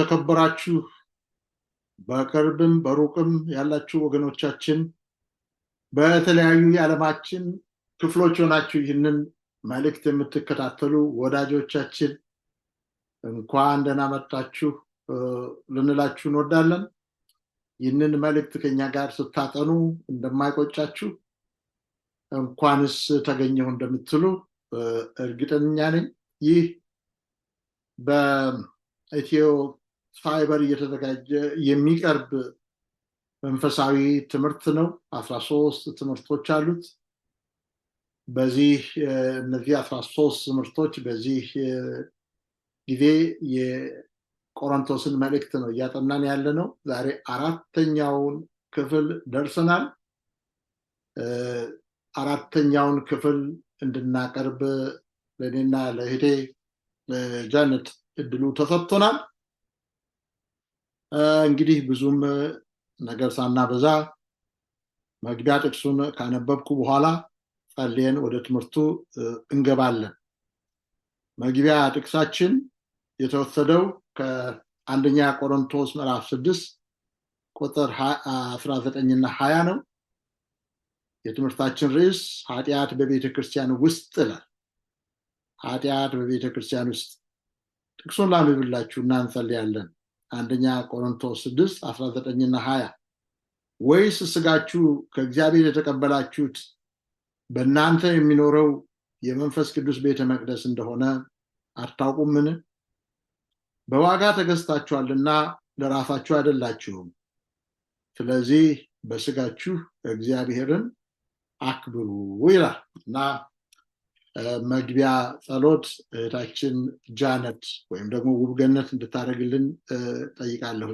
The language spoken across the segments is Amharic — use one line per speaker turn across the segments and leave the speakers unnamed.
የተከበራችሁ በቅርብም በሩቅም ያላችሁ ወገኖቻችን በተለያዩ የዓለማችን ክፍሎች ሆናችሁ ይህንን መልእክት የምትከታተሉ ወዳጆቻችን እንኳን ደህና መጣችሁ ልንላችሁ እንወዳለን። ይህንን መልእክት ከኛ ጋር ስታጠኑ እንደማይቆጫችሁ እንኳንስ ተገኘው እንደምትሉ እርግጠኛ ነኝ። ይህ በኢትዮ ፋይበር እየተዘጋጀ የሚቀርብ መንፈሳዊ ትምህርት ነው። 13 ትምህርቶች አሉት። እነዚህ 13 ትምህርቶች በዚህ ጊዜ የቆሮንቶስን መልእክት ነው እያጠናን ያለነው። ዛሬ 4ኛውን ክፍል ደርሰናል። 4ኛውን ክፍል እንድናቀርብ ለኔና ለእህቴ ጃነት እድሉ ተሰጥቶናል። እንግዲህ ብዙም ነገር ሳናበዛ መግቢያ ጥቅሱን ካነበብኩ በኋላ ጸልየን ወደ ትምህርቱ እንገባለን። መግቢያ ጥቅሳችን የተወሰደው ከአንደኛ ቆሮንቶስ ምዕራፍ 6 ቁጥር 19 እና 20 ነው። የትምህርታችን ርዕስ ኃጢአት በቤተ ክርስቲያን ውስጥ ይላል። ኃጢአት በቤተ ክርስቲያን ውስጥ። ጥቅሱን ላንብብላችሁ እና እንጸልያለን። አንደኛ ቆሮንቶስ 6 19 እና 20 ወይስ ስጋችሁ ከእግዚአብሔር የተቀበላችሁት በእናንተ የሚኖረው የመንፈስ ቅዱስ ቤተ መቅደስ እንደሆነ አታውቁምን? በዋጋ ተገዝታችኋልና ለራሳችሁ አይደላችሁም። ስለዚህ በስጋችሁ እግዚአብሔርን አክብሩ ይላል እና መግቢያ ጸሎት እህታችን ጃነት ወይም ደግሞ ውብገነት እንድታደርግልን ጠይቃለሁ።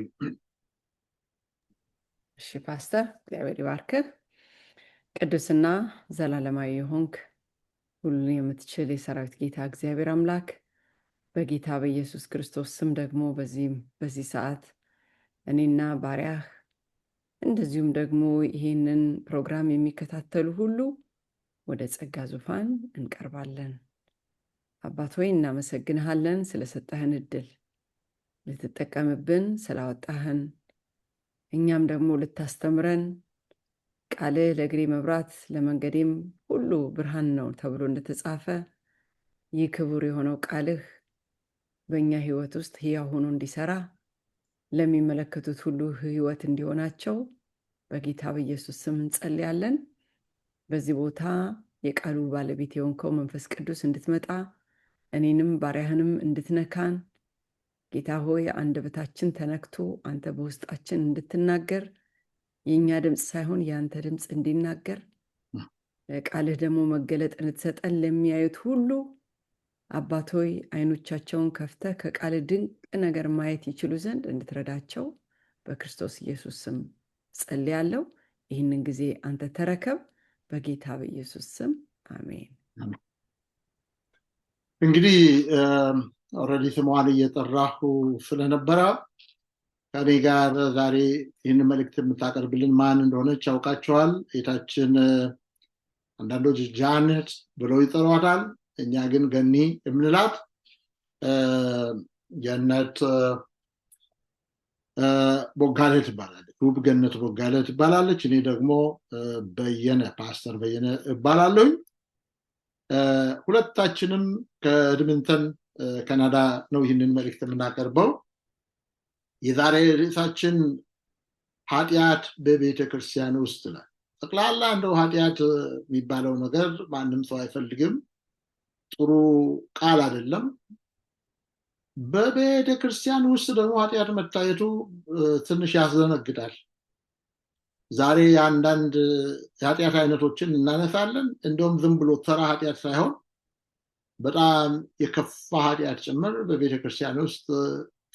እሺ ፓስተር፣ እግዚአብሔር ይባርክህ። ቅዱስና ዘላለማዊ የሆንክ ሁሉን የምትችል የሰራዊት ጌታ እግዚአብሔር አምላክ በጌታ በኢየሱስ ክርስቶስ ስም ደግሞ በዚህ ሰዓት እኔና ባሪያህ እንደዚሁም ደግሞ ይህንን ፕሮግራም የሚከታተሉ ሁሉ ወደ ጸጋ ዙፋን እንቀርባለን። አባት ሆይ እናመሰግንሃለን ስለሰጠህን እድል ልትጠቀምብን ስላወጣህን፣ እኛም ደግሞ ልታስተምረን ቃልህ ለእግሬ መብራት ለመንገዴም ሁሉ ብርሃን ነው ተብሎ እንደተጻፈ ይህ ክቡር የሆነው ቃልህ በእኛ ህይወት ውስጥ ሕያው ሆኖ እንዲሰራ ለሚመለከቱት ሁሉ ህይወት እንዲሆናቸው በጌታ በኢየሱስ ስም እንጸልያለን። በዚህ ቦታ የቃሉ ባለቤት የሆንከው መንፈስ ቅዱስ እንድትመጣ እኔንም ባሪያህንም እንድትነካን ጌታ ሆይ አንደበታችን ተነክቶ አንተ በውስጣችን እንድትናገር የኛ ድምጽ ሳይሆን ያንተ ድምጽ እንዲናገር ቃልህ ደግሞ መገለጥ እንድትሰጠን ለሚያዩት ሁሉ አባት ሆይ አይኖቻቸውን ከፍተህ ከቃልህ ድንቅ ነገር ማየት ይችሉ ዘንድ እንድትረዳቸው በክርስቶስ ኢየሱስ ስም ጸልያለሁ። ይህንን ጊዜ አንተ ተረከብ በጌታ በኢየሱስ ስም አሜን።
እንግዲህ ኦልሬዲ ስሟን እየጠራሁ ስለነበረ ከኔ ጋር ዛሬ ይህን መልእክት የምታቀርብልን ማን እንደሆነች ያውቃቸዋል። እህታችን አንዳንዶች ጃነት ብለው ይጠሯታል፣ እኛ ግን ገኒ የምንላት ጀነት ቦጋለ ትባላለች። ውብገነት ቦጋለ ትባላለች። እኔ ደግሞ ፓስተር በየነ እባላለሁ። ሁለታችንም ከኤድመንተን ካናዳ ነው ይህንን መልእክት የምናቀርበው። የዛሬ ርዕሳችን ኃጢአት በቤተ ክርስቲያን ውስጥ ነው። ጠቅላላ እንደው ኃጢአት የሚባለው ነገር ማንም ሰው አይፈልግም፣ ጥሩ ቃል አይደለም። በቤተ ክርስቲያን ውስጥ ደግሞ ኃጢአት መታየቱ ትንሽ ያስደነግጣል። ዛሬ አንዳንድ የኃጢአት አይነቶችን እናነሳለን። እንደውም ዝም ብሎ ተራ ኃጢአት ሳይሆን በጣም የከፋ ኃጢአት ጭምር በቤተ ክርስቲያን ውስጥ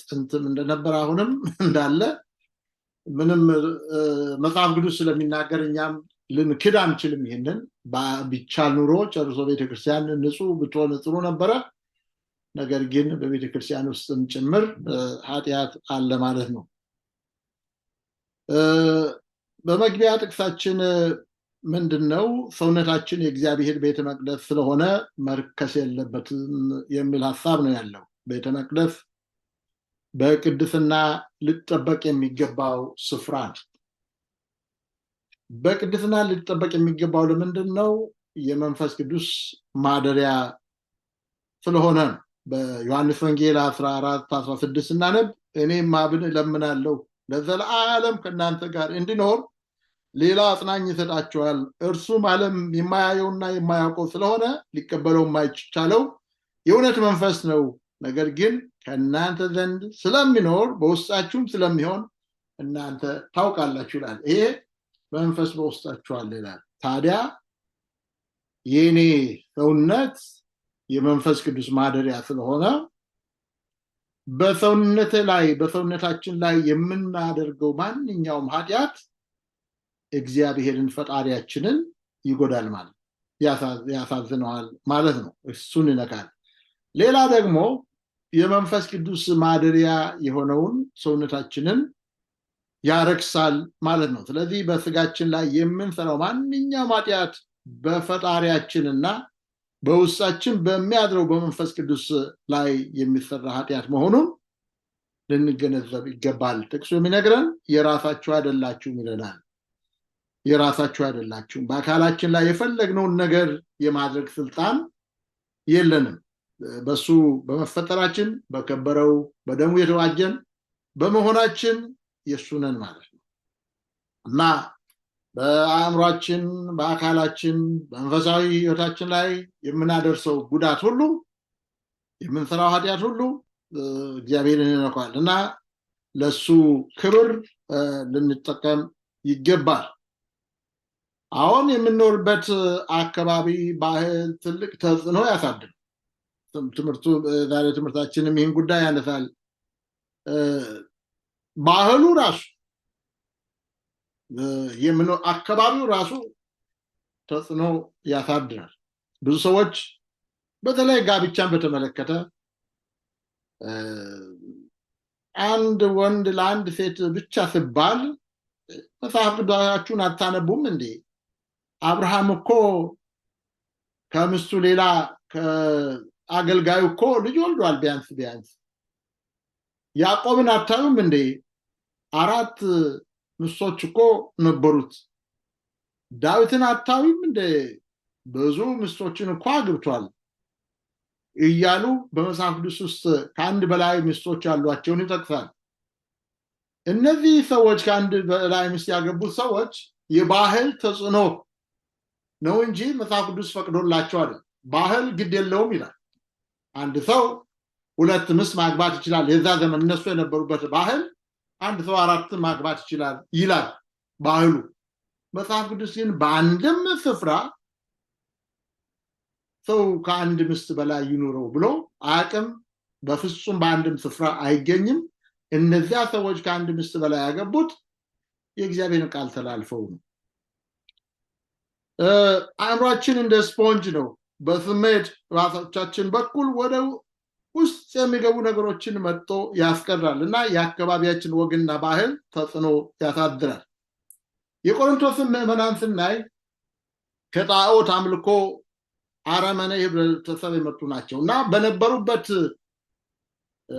ጥንትም እንደነበረ አሁንም እንዳለ ምንም መጽሐፍ ቅዱስ ስለሚናገር እኛም ልንክድ አንችልም። ይሄንን ቢቻል ኑሮ ጨርሶ ቤተክርስቲያን ንጹህ ብትሆን ጥሩ ነበረ። ነገር ግን በቤተክርስቲያን ውስጥም ጭምር ኃጢአት አለ ማለት ነው። በመግቢያ ጥቅሳችን ምንድነው? ሰውነታችን የእግዚአብሔር ቤተ መቅደስ ስለሆነ መርከስ የለበትም የሚል ሐሳብ ነው ያለው። ቤተ መቅደስ በቅድስና ሊጠበቅ የሚገባው ስፍራ ነው። በቅድስና ሊጠበቅ የሚገባው ለምንድን ነው? የመንፈስ ቅዱስ ማደሪያ ስለሆነ ነው። በዮሐንስ ወንጌል 14:16 ስናነብ እኔም አብን እለምናለሁ ለዘላለም ከእናንተ ጋር እንዲኖር ሌላ አጽናኝ ይሰጣችኋል፣ እርሱም ዓለም የማያየውና የማያውቀው ስለሆነ ሊቀበለው የማይቻለው የእውነት መንፈስ ነው። ነገር ግን ከእናንተ ዘንድ ስለሚኖር በውስጣችሁም ስለሚሆን እናንተ ታውቃላችሁ ይላል። ይሄ መንፈስ በውስጣችሁ አለ ይላል። ታዲያ የኔ ሰውነት የመንፈስ ቅዱስ ማደሪያ ስለሆነ በሰውነታችን ላይ የምናደርገው ማንኛውም ኃጢአት እግዚአብሔርን ፈጣሪያችንን ይጎዳል ማለት ያሳዝነዋል ማለት ነው። እሱን ይነካል። ሌላ ደግሞ የመንፈስ ቅዱስ ማደሪያ የሆነውን ሰውነታችንን ያረክሳል ማለት ነው። ስለዚህ በስጋችን ላይ የምንሰራው ማንኛውም ኃጢአት በፈጣሪያችንና በውስጣችን በሚያድረው በመንፈስ ቅዱስ ላይ የሚሰራ ኃጢአት መሆኑን ልንገነዘብ ይገባል። ጥቅሱ የሚነግረን የራሳችሁ አይደላችሁም ይለናል። የራሳችሁ አይደላችሁም። በአካላችን ላይ የፈለግነውን ነገር የማድረግ ስልጣን የለንም። በሱ በመፈጠራችን በከበረው በደሙ የተዋጀን በመሆናችን የሱ ነን ማለት ነው እና በአእምሯችን፣ በአካላችን፣ በመንፈሳዊ ህይወታችን ላይ የምናደርሰው ጉዳት ሁሉ፣ የምንሰራው ኃጢአት ሁሉ እግዚአብሔርን ይነካል እና ለሱ ክብር ልንጠቀም ይገባል። አሁን የምንኖርበት አካባቢ ባህል ትልቅ ተጽዕኖ ያሳድራል። ዛሬ ትምህርታችንም ይህን ጉዳይ ያነሳል። ባህሉ ራሱ አካባቢው ራሱ ተጽዕኖ ያሳድራል። ብዙ ሰዎች በተለይ ጋብቻን በተመለከተ አንድ ወንድ ለአንድ ሴት ብቻ ሲባል መጽሐፍ ቅዱሳችሁን አታነቡም እንዴ? አብርሃም እኮ ከምስቱ ሌላ ከአገልጋዩ እኮ ልጅ ወልዷል። ቢያንስ ያዕቆብን አታዩም እንዴ? 4 ሚስቶች እኮ ነበሩት። ዳዊትን አታዩም እንዴ? ብዙ ሚስቶችን እኮ አግብቷል እያሉ በመጽሐፍ ቅዱስ ውስጥ ከአንድ በላይ ሚስቶች ያሏቸውን ይጠቅሳል። እነዚህ ሰዎች ከአንድ በላይ ሚስት ያገቡት ሰዎች የባህል ተጽዕኖ ነው እንጂ መጽሐፍ ቅዱስ ፈቅዶላቸው አይደል። ባህል ግድ የለውም ይላል። አንድ ሰው 2 ሚስት ማግባት ይችላል። የዛ ዘመን እነሱ የነበሩበት ባህል አንድ ሰው 4 ማግባት ይችላል ይላል ባህሉ። መጽሐፍ ቅዱስ ግን በአንድም ስፍራ ሰው ከአንድ ሚስት በላይ ይኑረው ብሎ አያውቅም። በፍጹም በአንድም ስፍራ አይገኝም። እነዚያ ሰዎች ከአንድ ሚስት በላይ ያገቡት የእግዚአብሔርን ቃል ተላልፈው ነው። አእምሯችን እንደ ስፖንጅ ነው። በስሜት ራሳችን በኩል ወደ ውስጥ የሚገቡ ነገሮችን መጥቶ ያስቀራል እና የአካባቢያችን ወግና ባህል ተጽዕኖ ያሳድራል። የቆሮንቶስን ምዕመናን ስናይ ከጣዖት አምልኮ አረመኔ ህብረተሰብ የመጡ ናቸው እና በነበሩበት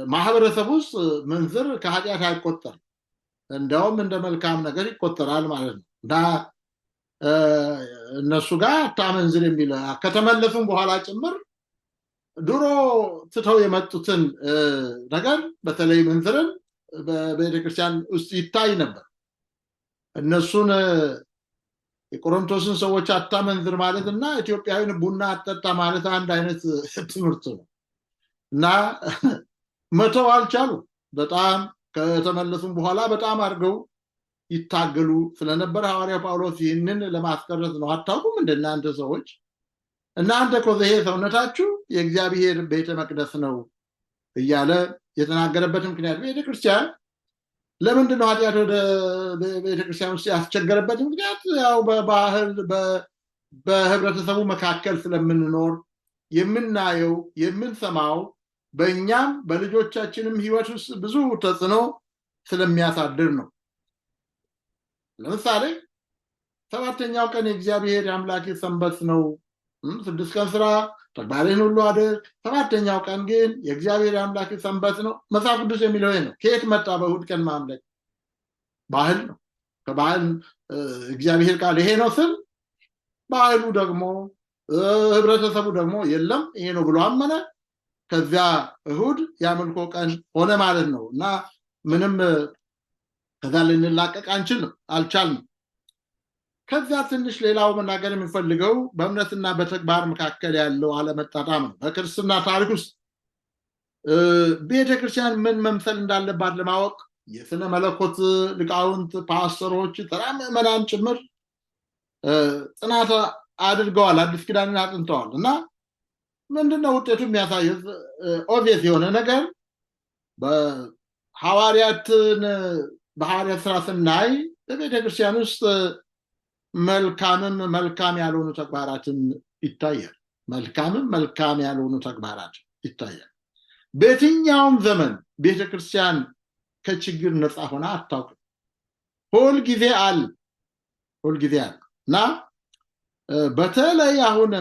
ማህበረሰብ ውስጥ መንዝር ከኃጢአት አይቆጠርም፣ እንደውም እንደ መልካም ነገር ይቆጠራል ማለት ነው እና እነሱ ጋር አታመንዝር የሚል ከተመለሱም በኋላ ጭምር ድሮ ትተው የመጡትን ነገር በተለይ መንዝርን በቤተክርስቲያን ውስጥ ይታይ ነበር። እነሱን የቆሮንቶስን ሰዎች አታመንዝር ማለት እና ኢትዮጵያዊን ቡና አጠጣ ማለት አንድ አይነት ትምህርት ነው እና መተው አልቻሉ። በጣም ከተመለሱም በኋላ በጣም አድርገው ይታገሉ ስለነበር ሐዋርያው ጳውሎስ ይህንን ለማስቀረት ነው። አታውቁም እንደናንተ ሰዎች እናንተ እኮ ይሄ ሰውነታችሁ የእግዚአብሔር ቤተ መቅደስ ነው እያለ የተናገረበት ምክንያት ቤተክርስቲያን ለምንድን ነው ኃጢአት ወደ ቤተክርስቲያን ውስጥ ያስቸገረበት ምክንያት ያው በባህል በህብረተሰቡ መካከል ስለምንኖር የምናየው የምንሰማው በእኛም በልጆቻችንም ህይወት ውስጥ ብዙ ተጽዕኖ ስለሚያሳድር ነው። ለምሳሌ 7ኛው ቀን የእግዚአብሔር አምላክ ሰንበት ነው 6 ቀን ስራ ተግባርን ሁሉ አድርግ፣ 7ኛው ቀን ግን የእግዚአብሔር አምላክ ሰንበት ነው። መጽሐፍ ቅዱስ የሚለው ነው። ከየት መጣ በእሑድ ቀን ማምለክ? ባህል ነው። ከባህል እግዚአብሔር ቃል ይሄ ነው ስል ባህሉ ደግሞ ህብረተሰቡ ደግሞ የለም ይሄ ነው ብሎ አመነ። ከዚያ እሑድ የአምልኮ ቀን ሆነ ማለት ነው እና ምንም ከዛ ልንላቀቅ አልቻልንም። ከዚያ ትንሽ ሌላው መናገር የሚፈልገው በእምነትና በተግባር መካከል ያለው አለመጣጣም ነው። በክርስትና ታሪክ ውስጥ ቤተክርስቲያን ምን መምሰል እንዳለባት ለማወቅ የስነ መለኮት ሊቃውንት፣ ፓስተሮች፣ ተራ ምዕመናን ጭምር ጥናት አድርገዋል፣ አዲስ ኪዳንን አጥንተዋል እና ምንድነው ውጤቱ የሚያሳየው? ኦብቪየስ የሆነ ነገር በሐዋርያት ስራ ስናይ በቤተክርስቲያን ውስጥ መልካም ያልሆኑ ተግባራትን ይታያል። መልካም ያልሆኑ ተግባራት ይታያል። በየትኛውም ዘመን ቤተክርስቲያን ከችግር ነፃ ሆና አታውቅም። ሁልጊዜ አለ እና በተለይ አሁን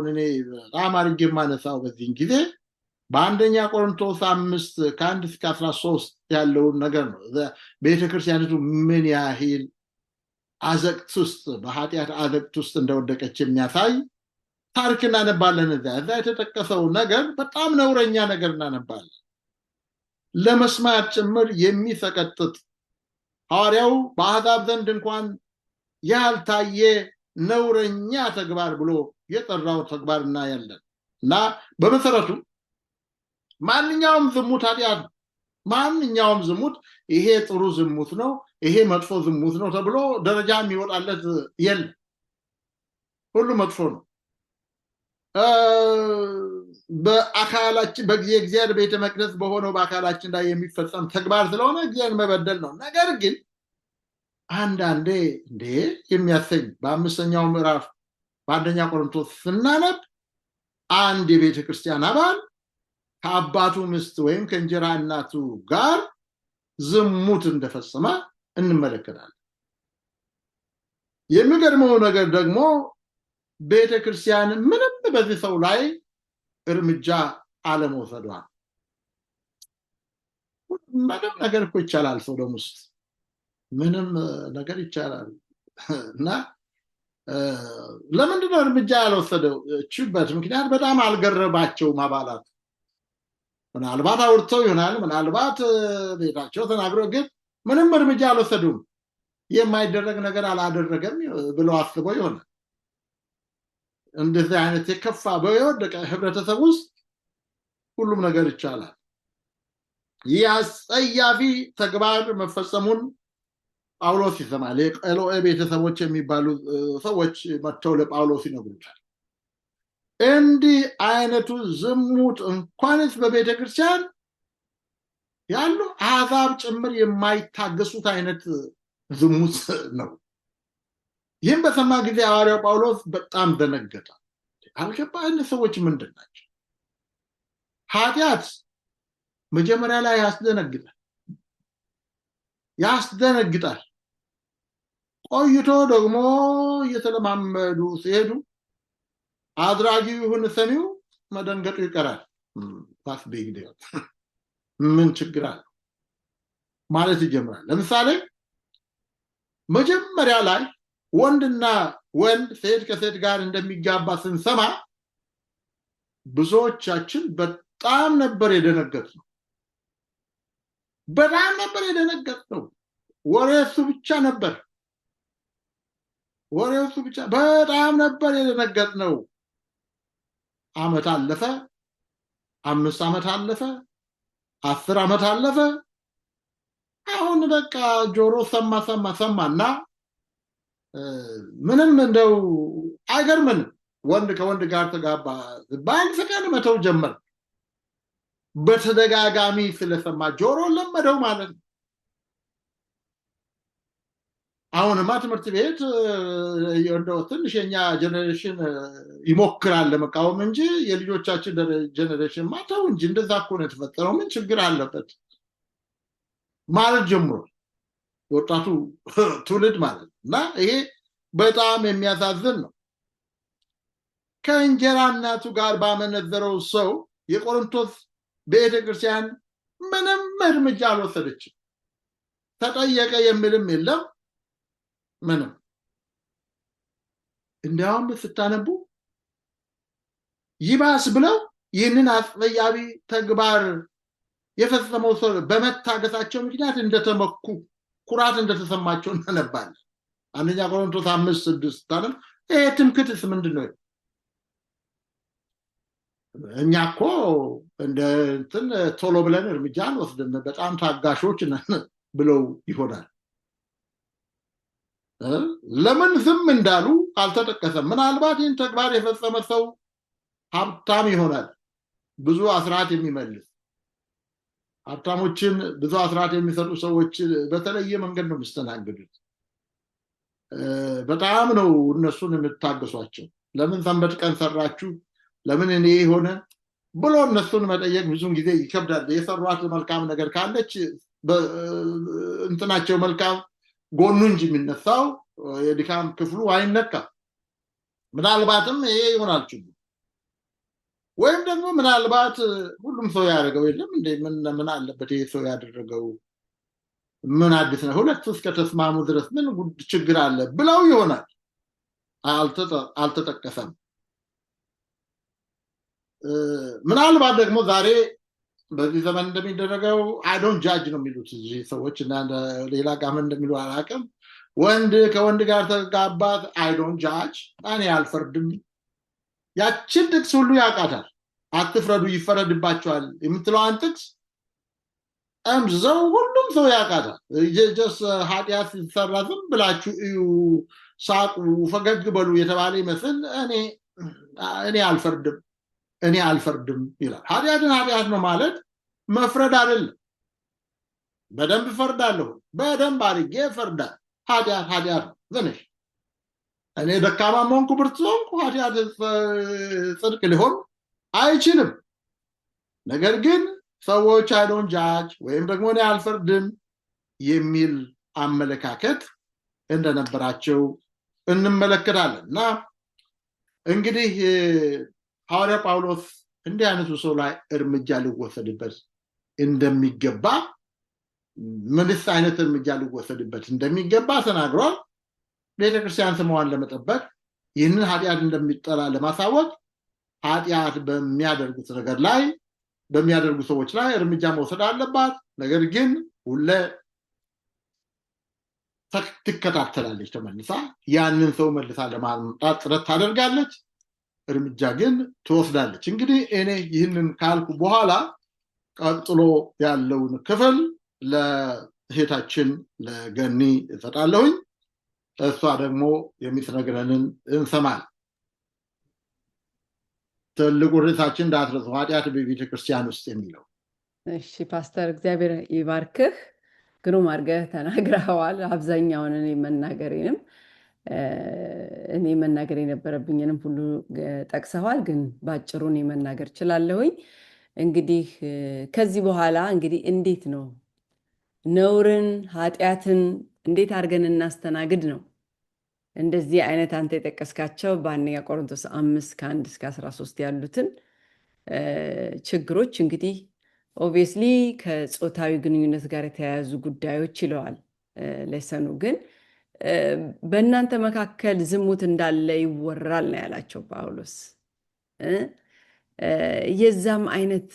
እኔ በጣም አድርጌ የማነሳው በዚህን ጊዜ በአንደኛ ቆሮንቶስ 5 ከ1 እስከ 13 ያለውን ነገር ነው። ቤተክርስቲያኒቱ ምን ያህል አዘቅት ውስጥ በኃጢአት አዘቅት ውስጥ እንደወደቀች የሚያሳይ ታሪክ እናነባለን። እዛ የተጠቀሰው ነገር በጣም ነውረኛ ነገር እናነባለን። ለመስማት ጭምር የሚሰቀጥጥ ሐዋርያው በአሕዛብ ዘንድ እንኳን ያልታየ ነውረኛ ተግባር ብሎ የጠራው ተግባር እናያለን እና በመሰረቱ ማንኛውም ዝሙት ኃጢአት ነው። ማንኛውም ዝሙት ይሄ ጥሩ ዝሙት ነው፣ ይሄ መጥፎ ዝሙት ነው ተብሎ ደረጃ የሚወጣለት የለም። ሁሉ መጥፎ ነው። በአካላችን በእግዚአብሔር ቤተ መቅደስ በሆነው በአካላችን ላይ የሚፈጸም ተግባር ስለሆነ እግዚአብሔር መበደል ነው። ነገር ግን አንዳንዴ እንዴ የሚያሰኝ በ5ኛው ምዕራፍ በአንደኛ ቆሮንቶስ ስናነብ አንድ የቤተ ክርስቲያን አባል ከአባቱ ሚስት ወይም ከእንጀራ እናቱ ጋር ዝሙት እንደፈጸመ እንመለከታለን። የሚገርመው ነገር ደግሞ ቤተክርስቲያን ምንም በዚህ ሰው ላይ እርምጃ አለመውሰዷ። ምንም ነገር እኮ ይቻላል፣ ሰው ደግሞ ውስጥ ምንም ነገር ይቻላል እና ለምንድነው እርምጃ ያልወሰደው? እችበት ምክንያት በጣም አልገረባቸውም አባላት። ምናልባት አውርተው ይሆናል፣ ምናልባት ቤታቸው ተናግሮ፣ ግን ምንም እርምጃ አልወሰዱም። የማይደረግ ነገር አላደረገም ብለው አስበው ይሆናል። እንደዚህ አይነት የከፋ በወደቀ ህብረተሰብ ውስጥ ሁሉም ነገር ይቻላል። ይህ አስጸያፊ ተግባር መፈጸሙን ጳውሎስ ይሰማል። የቀሎኤ ቤተሰቦች የሚባሉ ሰዎች መጥተው ለጳውሎስ ይነግሩታል። እንዲህ አይነቱ ዝሙት እንኳንስ በቤተ ክርስቲያን ያሉ አሕዛብ ጭምር የማይታገሱት አይነት ዝሙት ነው። ይህም በሰማ ጊዜ ሐዋርያው ጳውሎስ በጣም ደነገጠ። አልገባኝ ሰዎች ምንድን ናቸው? ኃጢአት መጀመሪያ ላይ ያስደነግጣል። ቆይቶ ደግሞ እየተለማመዱ ሲሄዱ አድራጊው ይሁን ሰሚው መደንገጡ ይቀራል። ምን ችግር አለ ማለት ይጀምራል። ለምሳሌ መጀመሪያ ላይ ወንድና ወንድ ሴት ከሴት ጋር እንደሚጋባ ስንሰማ ብዙዎቻችን በጣም ነበር የደነገጥነው። ወሬው እሱ ብቻ ነበር። በጣም ነበር የደነገጥነው። ዓመት አለፈ፣ 5 ዓመት አለፈ፣ 10 ዓመት አለፈ። አሁን በቃ ጆሮ ሰማና ምንም እንደው አይገርምንም። ወንድ ከወንድ ጋር ተጋባ በአንድ ሰቀን መተው ጀመር። በተደጋጋሚ ስለሰማ ጆሮ ለመደው ማለት ነው። አሁንማ ትምህርት ቤት እንደው ትንሽ የኛ ጀነሬሽን ይሞክራል ለመቃወም እንጂ የልጆቻችን ጀነሬሽን ማታው እንጂ እንደዛ እኮ ነው የተፈጠረው፣ ምን ችግር አለበት ማለት ጀምሮ ወጣቱ ትውልድ ማለት ነው። እና ይሄ በጣም የሚያሳዝን ነው። ከእንጀራ እናቱ ጋር ባመነዘረው ሰው የቆሮንቶስ ቤተክርስቲያን ምንም እርምጃ አልወሰደችም። ተጠየቀ የሚልም የለም ምንም። እንዲያውም ስታነቡ ይባስ ብለው ይህንን አስጸያፊ ተግባር የፈጸመው ሰው በመታገሳቸው ምክንያት እንደተመኩ ኩራት እንደተሰማቸው እናነባለን። አንደኛ ቆሮንቶስ 5:6 ታለም ይሄ ትምክህትስ ምንድን ነው? እኛ እኮ እንደ እንትን ቶሎ ብለን እርምጃ አንወስድም፣ በጣም ታጋሾች ነን ብለው ይሆናል። ለምን ዝም እንዳሉ አልተጠቀሰም። ምናልባት ይህን ተግባር የፈጸመ ሰው ሀብታም ይሆናል፣ ብዙ አስራት የሚመልስ። ሀብታሞችን ብዙ አስራት የሚሰጡ ሰዎች በተለየ መንገድ ነው የሚስተናግዱት። በጣም ነው እነሱን የምታገሷቸው። ለምን ሰንበት ቀን ሰራችሁ፣ ለምን እኔ ሆነ ብሎ እነሱን መጠየቅ ብዙን ጊዜ ይከብዳል። የሰሯት መልካም ነገር ካለች እንትናቸው መልካም ጎኑ እንጂ የሚነሳው የድካም ክፍሉ አይነካም። ምናልባትም ይሄ ይሆናል ችግሩ። ወይም ደግሞ ምናልባት ሁሉም ሰው ያደረገው የለም እንደ ምን አለበት ይሄ ሰው ያደረገው ምን አዲስ ነው፣ ሁለቱ እስከተስማሙ ድረስ ምን ችግር አለ ብለው ይሆናል። አልተጠቀሰም። ምናልባት ደግሞ ዛሬ በዚህ ዘመን እንደሚደረገው አይዶን ጃጅ ነው የሚሉት እዚህ ሰዎች እና ሌላ ጋር ምን እንደሚሉ አላውቅም። ወንድ ከወንድ ጋር ተጋባት አይዶን ጃጅ፣ እኔ አልፈርድም። ያችን ጥቅስ ሁሉ ያውቃታል። አትፍረዱ ይፈረድባቸዋል የምትለዋን ጥቅስ ሁሉም ሰው ያውቃታል። ኃጢአት ሲሰራ ዝም ብላችሁ እዩ፣ ሳቁ፣ ፈገግ በሉ የተባለ ይመስል እኔ አልፈርድም ይላል። ኃጢአትን ኃጢአት ነው ማለት መፍረድ አይደለም። በደንብ እፈርዳለሁ፣ በደንብ አድርጌ እፈርዳለሁ። ኃጢአት ነው ትንሽ እኔ ደካማ ሆንኩ ብርቱ ሆንኩ ኃጢአት ጽድቅ ሊሆን አይችልም። ነገር ግን ሰዎች አይዶን ጃጅ ወይም ደግሞ እኔ አልፈርድም የሚል አመለካከት እንደነበራቸው እንመለከታለን። እና እንግዲህ ሐዋርያ ጳውሎስ እንዲህ አይነቱ ሰው ላይ እርምጃ ሊወሰድበት እንደሚገባ፣ ምንስ አይነት እርምጃ ሊወሰድበት እንደሚገባ ተናግሯል። ቤተክርስቲያን ስሟን ለመጠበቅ ይህንን ኃጢአት እንደሚጠላ ለማሳወቅ ኃጢአት በሚያደርጉ ሰዎች ላይ እርምጃ መውሰድ አለባት። ነገር ግን ሁሌ ትከታተላለች። ተመልሳ ያንን ሰው መልሳ ለማምጣት ጥረት ታደርጋለች፣ እርምጃ ግን ትወስዳለች። እንግዲህ እኔ ይህንን ካልኩ በኋላ ቀጥሎ ያለውን ክፍል ለእህታችን ለገኒ እሰጣለሁኝ። እሷ ደግሞ የሚትነግረንን እንሰማል። ትልቁ ርዕሳችን እንዳትረሱ ኃጢአት በቤተ ክርስቲያን ውስጥ የሚለው።
እሺ ፓስተር፣ እግዚአብሔር ይባርክህ። ግሩም አድርገህ ተናግረኸዋል። አብዛኛውን እኔ መናገር የነበረብኝንም ሁሉ ጠቅሰዋል። ግን ባጭሩ እኔ መናገር እችላለሁኝ። እንግዲህ ከዚህ በኋላ እንግዲህ እንዴት ነው ነውርን ኃጢአትን እንዴት አድርገን እናስተናግድ ነው። እንደዚህ አይነት አንተ የጠቀስካቸው በአንደኛ ቆሮንቶስ 5:1-13 ያሉትን ችግሮች እንግዲህ ኦብቪየስሊ ከጾታዊ ግንኙነት ጋር የተያያዙ ጉዳዮች ይለዋል ለሰኑ። ግን በእናንተ መካከል ዝሙት እንዳለ ይወራል ነው ያላቸው ጳውሎስ። የዛም አይነት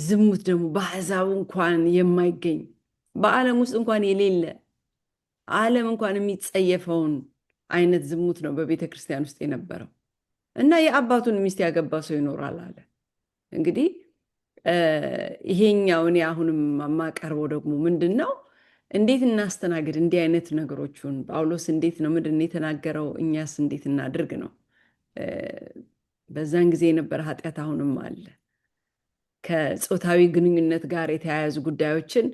ዝሙት ደግሞ በአሕዛብ እንኳን የማይገኝ በዓለም ውስጥ እንኳን የሌለ ዓለም እንኳን የሚጸየፈውን አይነት ዝሙት ነው በቤተ ክርስቲያን ውስጥ የነበረው እና የአባቱን ሚስት ያገባ ሰው ይኖራል አለ። እንግዲህ ይሄኛው እኔ አሁንም የማቀርበው ደግሞ ምንድን ነው፣ እንዴት እናስተናግድ እንዲህ አይነት ነገሮችን? ጳውሎስ እንዴት ነው ምንድን የተናገረው? እኛስ እንዴት እናድርግ ነው። በዛን ጊዜ የነበረ ኃጢአት አሁንም አለ። ከጾታዊ ግንኙነት ጋር የተያያዙ ጉዳዮችን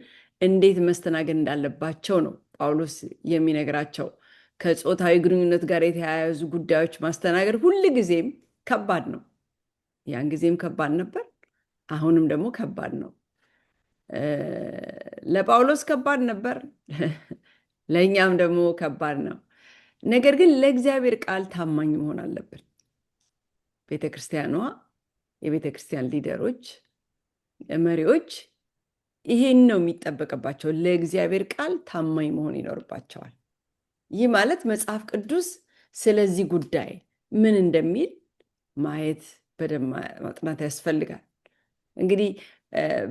እንዴት መስተናገድ እንዳለባቸው ነው ጳውሎስ የሚነግራቸው። ከጾታዊ ግንኙነት ጋር የተያያዙ ጉዳዮች ማስተናገድ ሁል ጊዜም ከባድ ነው። ያን ጊዜም ከባድ ነበር፣ አሁንም ደግሞ ከባድ ነው። ለጳውሎስ ከባድ ነበር፣ ለእኛም ደግሞ ከባድ ነው። ነገር ግን ለእግዚአብሔር ቃል ታማኝ መሆን አለብን። ቤተክርስቲያኗ፣ የቤተክርስቲያን ሊደሮች፣ መሪዎች ይሄን ነው የሚጠበቅባቸው። ለእግዚአብሔር ቃል ታማኝ መሆን ይኖርባቸዋል። ይህ ማለት መጽሐፍ ቅዱስ ስለዚህ ጉዳይ ምን እንደሚል ማየት በደንብ ማጥናት ያስፈልጋል። እንግዲህ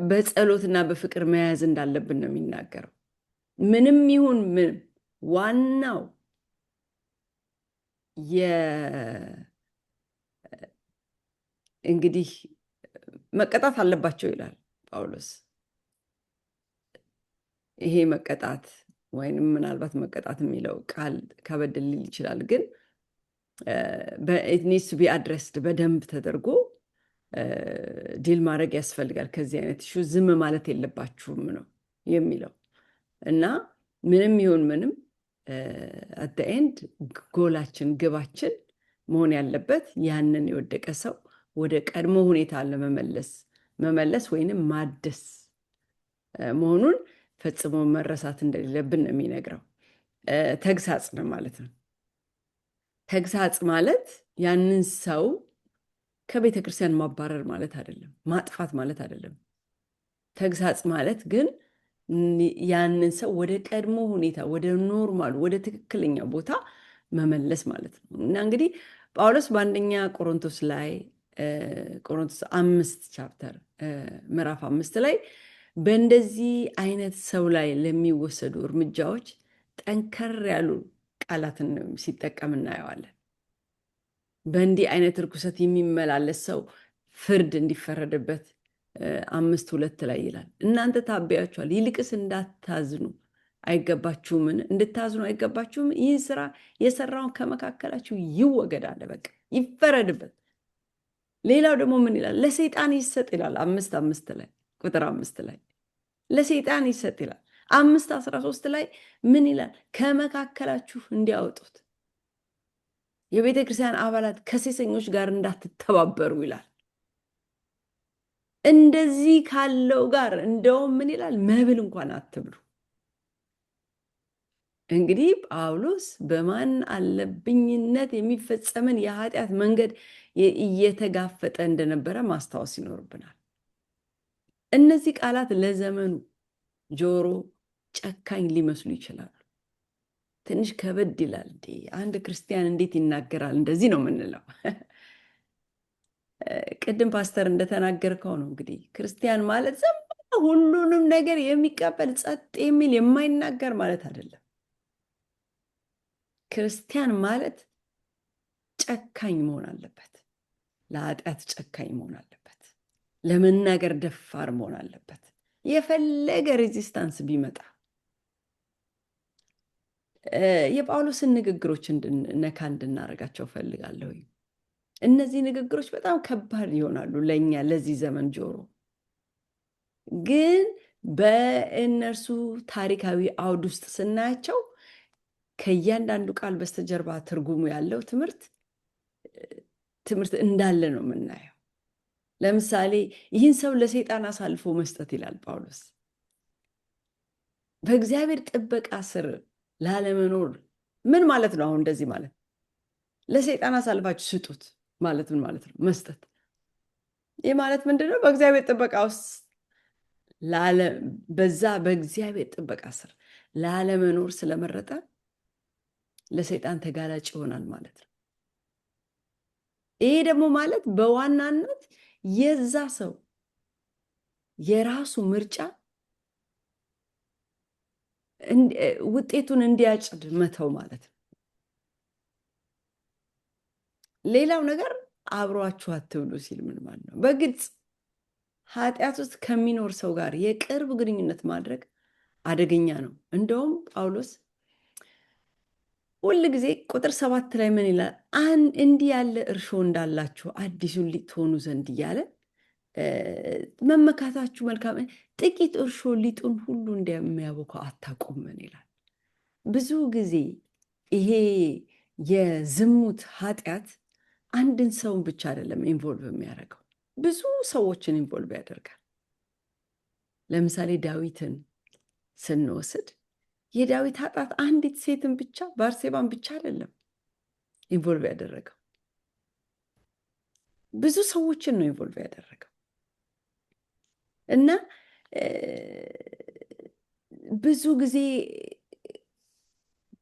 በጸሎትና በፍቅር መያዝ እንዳለብን ነው የሚናገረው። ምንም ይሁን ምንም ዋናው እንግዲህ መቀጣት አለባቸው ይላል ጳውሎስ። ይሄ መቀጣት ወይም ምናልባት መቀጣት የሚለው ቃል ከበድ ሊል ይችላል፣ ግን it needs to be addressed በደንብ ተደርጎ ዲል ማድረግ ያስፈልጋል። ከዚህ አይነት ኢሹ ዝም ማለት የለባችሁም ነው የሚለው እና ምንም ይሁን ምንም at the end ጎላችን፣ ግባችን መሆን ያለበት ያንን የወደቀ ሰው ወደ ቀድሞ ሁኔታ መመለስ ወይንም ማደስ መሆኑን ፈጽሞ መረሳት እንደሌለብን ነው የሚነግረው። ተግሳጽ ነው ማለት ነው። ተግሳጽ ማለት ያንን ሰው ከቤተ ክርስቲያን ማባረር ማለት አይደለም፣ ማጥፋት ማለት አይደለም። ተግሳጽ ማለት ግን ያንን ሰው ወደ ቀድሞ ሁኔታ፣ ወደ ኖርማሉ፣ ወደ ትክክለኛ ቦታ መመለስ ማለት ነው። እና እንግዲህ ጳውሎስ በአንደኛ ቆሮንቶስ ላይ ቆሮንቶስ 5 ቻፕተር ምዕራፍ 5 ላይ በእንደዚህ አይነት ሰው ላይ ለሚወሰዱ እርምጃዎች ጠንከር ያሉ ቃላትን ሲጠቀም እናየዋለን። በእንዲህ አይነት ርኩሰት የሚመላለስ ሰው ፍርድ እንዲፈረድበት 5:2 ላይ ይላል። እናንተ ታበያችኋል፣ ይልቅስ እንዳታዝኑ አይገባችሁምን? እንድታዝኑ አይገባችሁም? ይህ ስራ የሰራውን ከመካከላችሁ ይወገድ አለ። በቃ ይፈረድበት። ሌላው ደግሞ ምን ይላል? ለሰይጣን ይሰጥ ይላል 5:5 ላይ ቁጥር 5 ላይ ለሰይጣን ይሰጥ ይላል። 5:13 ላይ ምን ይላል? ከመካከላችሁ እንዲያወጡት የቤተ ክርስቲያን አባላት ከሴሰኞች ጋር እንዳትተባበሩ ይላል። እንደዚህ ካለው ጋር እንደውም ምን ይላል? መብል እንኳን አትብሉ። እንግዲህ ጳውሎስ በማን አለብኝነት የሚፈጸምን የኃጢአት መንገድ እየተጋፈጠ እንደነበረ ማስታወስ ይኖርብናል። እነዚህ ቃላት ለዘመኑ ጆሮ ጨካኝ ሊመስሉ ይችላሉ። ትንሽ ከበድ ይላል። አንድ ክርስቲያን እንዴት ይናገራል? እንደዚህ ነው የምንለው። ቅድም ፓስተር እንደተናገርከው ነው እንግዲህ ክርስቲያን ማለት ዝም ብሎ ሁሉንም ነገር የሚቀበል ጸጥ የሚል የማይናገር ማለት አይደለም። ክርስቲያን ማለት ጨካኝ መሆን አለበት። ለኃጢአት ጨካኝ መሆን አለበት። ለመናገር ደፋር መሆን አለበት። የፈለገ ሬዚስታንስ ቢመጣ የጳውሎስን ንግግሮች ነካ እንድናደርጋቸው ፈልጋለሁ። እነዚህ ንግግሮች በጣም ከባድ ይሆናሉ ለእኛ ለዚህ ዘመን ጆሮ፣ ግን በእነርሱ ታሪካዊ አውድ ውስጥ ስናያቸው ከእያንዳንዱ ቃል በስተጀርባ ትርጉሙ ያለው ትምህርት እንዳለ ነው የምናየው። ለምሳሌ ይህን ሰው ለሰይጣን አሳልፎ መስጠት ይላል ጳውሎስ። በእግዚአብሔር ጥበቃ ስር ላለመኖር ምን ማለት ነው? አሁን እንደዚህ ማለት ለሰይጣን አሳልፋችሁ ስጡት ማለት ምን ማለት ነው? መስጠት። ይህ ማለት ምንድን ነው? በእግዚአብሔር ጥበቃ ውስጥ በዛ በእግዚአብሔር ጥበቃ ስር ላለመኖር ስለመረጠ ለሰይጣን ተጋላጭ ይሆናል ማለት ነው። ይሄ ደግሞ ማለት በዋናነት የዛ ሰው የራሱ ምርጫ ውጤቱን እንዲያጭድ መተው ማለት ነው። ሌላው ነገር አብሯችሁ አትብሉ ሲል ምን ማለት ነው? በግልጽ ኃጢአት ውስጥ ከሚኖር ሰው ጋር የቅርብ ግንኙነት ማድረግ አደገኛ ነው። እንደውም ጳውሎስ ሁል ጊዜ ቁጥር 7 ላይ ምን ይላል? እንዲህ ያለ እርሾ እንዳላችሁ አዲሱን ሊጥ ትሆኑ ዘንድ እያለ መመካታችሁ መልካም፣ ጥቂት እርሾ ሊጡን ሁሉ እንደሚያቦካ አታውቁምን ይላል። ብዙ ጊዜ ይሄ የዝሙት ኃጢአት አንድን ሰውን ብቻ አይደለም ኢንቮልቭ የሚያደርገው፣ ብዙ ሰዎችን ኢንቮልቭ ያደርጋል። ለምሳሌ ዳዊትን ስንወስድ የዳዊት ኃጢአት አንዲት ሴትን ብቻ ባርሴባን ብቻ አይደለም ኢንቮልቭ ያደረገው። ብዙ ሰዎችን ነው ኢንቮልቭ ያደረገው እና ብዙ ጊዜ